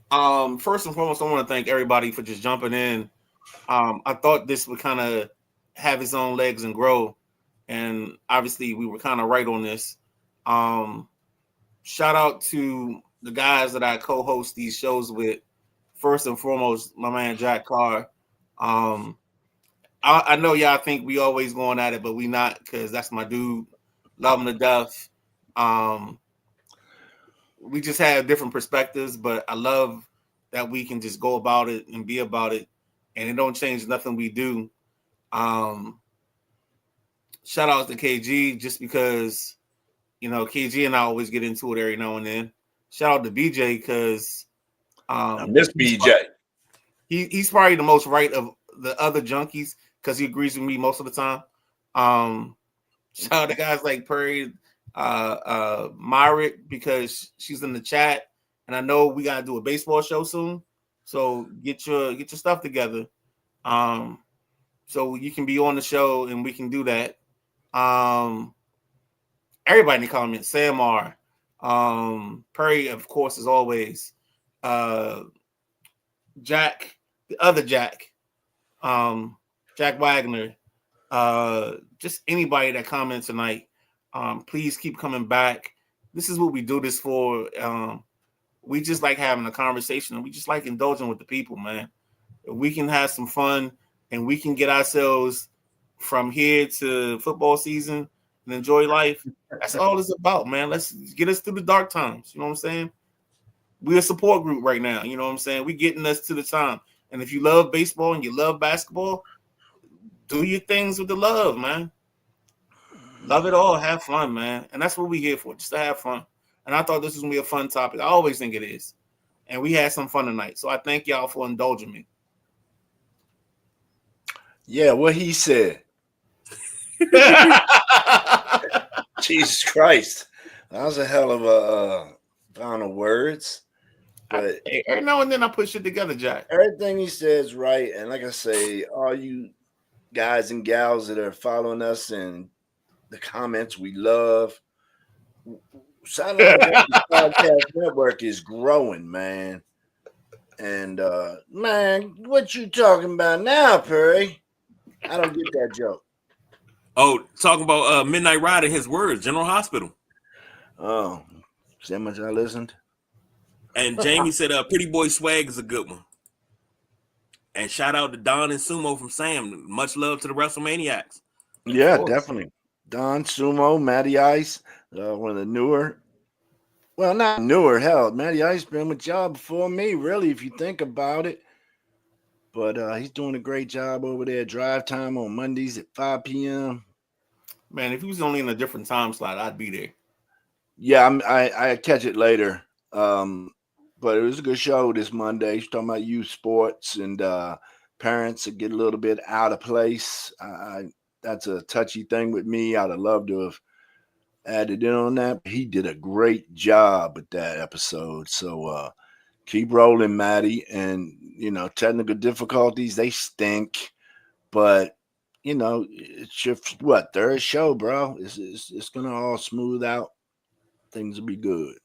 Speaker 1: First and foremost, I want to thank everybody for just jumping in. I thought this would kind of have its own legs and grow, and obviously we were kind of right on this. Shout out to the guys that I co-host these shows with, first and foremost, my man Jack Carr. I know y'all think we always going at it, but we not, because that's my dude. Love him to death. We just have different perspectives, but I love that we can just go about it and be about it, and it don't change nothing we do. Shout out to KG, just because KG and I always get into it every now and then. Shout out to BJ, because
Speaker 2: I miss BJ.
Speaker 1: He's probably the most right of the other junkies, because he agrees with me most of the time. Shout out to guys like Perry, Myrick, because she's in the chat, and I know we gotta do a baseball show soon. So get your stuff together, so you can be on the show and we can do that. Everybody in the comments, Sam R, Perry, of course, as always, Jack, the other Jack, Jack Wagner, just anybody that comments tonight. Please keep coming back. This is what we do this for. We just like having a conversation, and we just like indulging with the people, man. We can have some fun, and we can get ourselves from here to football season and enjoy life. That's all it's about, man. Let's get us through the dark times. You know what I'm saying? We're a support group right now. You know what I'm saying? We're getting us to the time. And if you love baseball and you love basketball, do your things with the love, man. Love it all. Have fun, man. And that's what we're here for, just to have fun. And I thought this was going to be a fun topic. I always think it is. And we had some fun tonight. So I thank y'all for indulging me.
Speaker 2: Yeah, what he said. Jesus Christ. That was a hell of a final words. But
Speaker 1: every now and then I put shit together, Jack.
Speaker 2: Everything he says right. And like I say, all you guys and gals that are following us in the comments, we love. Sideline Podcast Network is growing, man. And man, what you talking about now, Perry? I don't get that joke.
Speaker 3: Oh, talking about Midnight Rider, his words, General Hospital.
Speaker 2: Oh, see how much I listened?
Speaker 3: And Jamie said, Pretty Boy Swag is a good one. And shout out to Don and Sumo from Sam. Much love to the WrestleManiacs.
Speaker 2: Yeah, definitely. Don, Sumo, Matty Ice, one of the newer. Well, not newer. Hell, Matty Ice been with y'all before me, really, if you think about it. But he's doing a great job over there. Drive time on Mondays at 5 p.m.
Speaker 1: Man, if he was only in a different time slot, I'd be there.
Speaker 2: Yeah, I catch it later. But it was a good show this Monday. He's talking about youth sports and parents that get a little bit out of place. That's a touchy thing with me. I'd have loved to have added in on that. He did a great job with that episode. So keep rolling, Maddie. And, technical difficulties, they stink. But, it's your, third show, bro. It's going to all smooth out. Things will be good.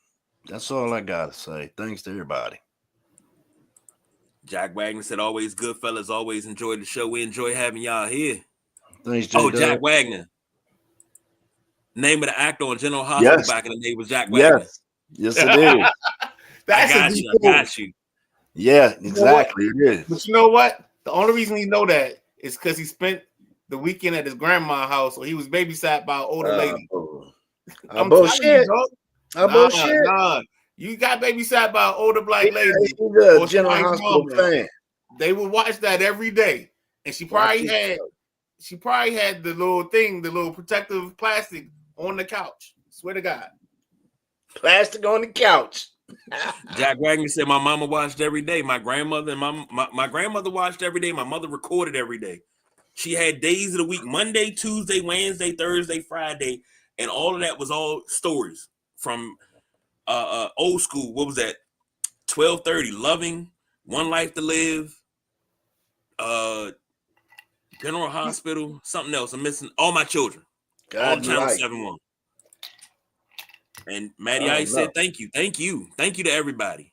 Speaker 2: That's all I got to say. Thanks to everybody.
Speaker 3: Jack Wagner said, always good, fellas. Always enjoy the show. We enjoy having y'all here.
Speaker 2: Thanks,
Speaker 3: Jack Wagner. Name of the actor on General Hospital back in the day was Jack Wagner.
Speaker 2: Yes, it is.
Speaker 3: I got you.
Speaker 2: Yeah, exactly. It is.
Speaker 1: But you know what? The only reason he know that is because he spent the weekend at his grandma's house, or he was babysat by an older lady.
Speaker 2: I'm bullshit.
Speaker 1: Bullshit. Nah. You got babysat by an older black lady.
Speaker 2: He's a General Hospital fan.
Speaker 1: They would watch that every day, and she probably had the little thing, the little protective plastic on the couch. Swear to God,
Speaker 2: plastic on the couch.
Speaker 3: Jack Wagner said, "My mama watched every day. My grandmother and my grandmother watched every day. My mother recorded every day. She had days of the week: Monday, Tuesday, Wednesday, Thursday, Friday, and all of that was all stories from old school. What was that? 12:30, Loving, One Life to Live, General Hospital, something else. I'm missing All My Children. All Channel 7-1. And Matty Ice said, thank you to everybody.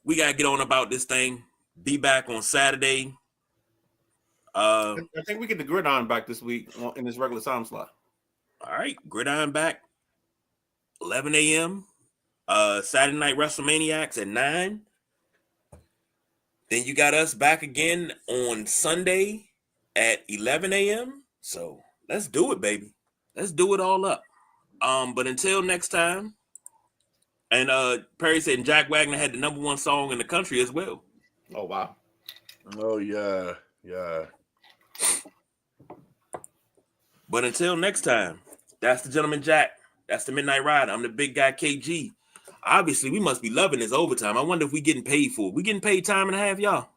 Speaker 3: We gotta get on about this thing. Be back on Saturday.
Speaker 1: I think we get the Gridiron back this week in this regular time slot.
Speaker 3: All right, Gridiron back 11 a.m. Saturday Night WrestleManiacs at 9. Then you got us back again on Sunday at 11 a.m. So let's do it, baby. Let's do it all up. But until next time, and Perry said Jack Wagner had the #1 song in the country as well.
Speaker 1: Oh wow.
Speaker 2: Oh yeah.
Speaker 3: But until next time, that's the Gentleman Jack. That's the Midnight Rider. I'm the big guy KG. Obviously, we must be loving this overtime. I wonder if we getting paid for it. We getting paid time and a half, y'all?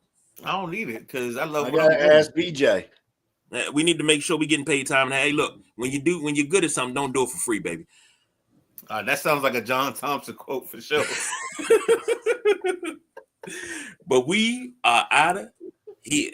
Speaker 1: I don't need it because I love.
Speaker 2: I gotta ask BJ.
Speaker 3: We need to make sure we getting paid time and a half. Hey, look, when you're good at something, don't do it for free, baby.
Speaker 1: That sounds like a John Thompson quote for sure.
Speaker 3: But we are out of here.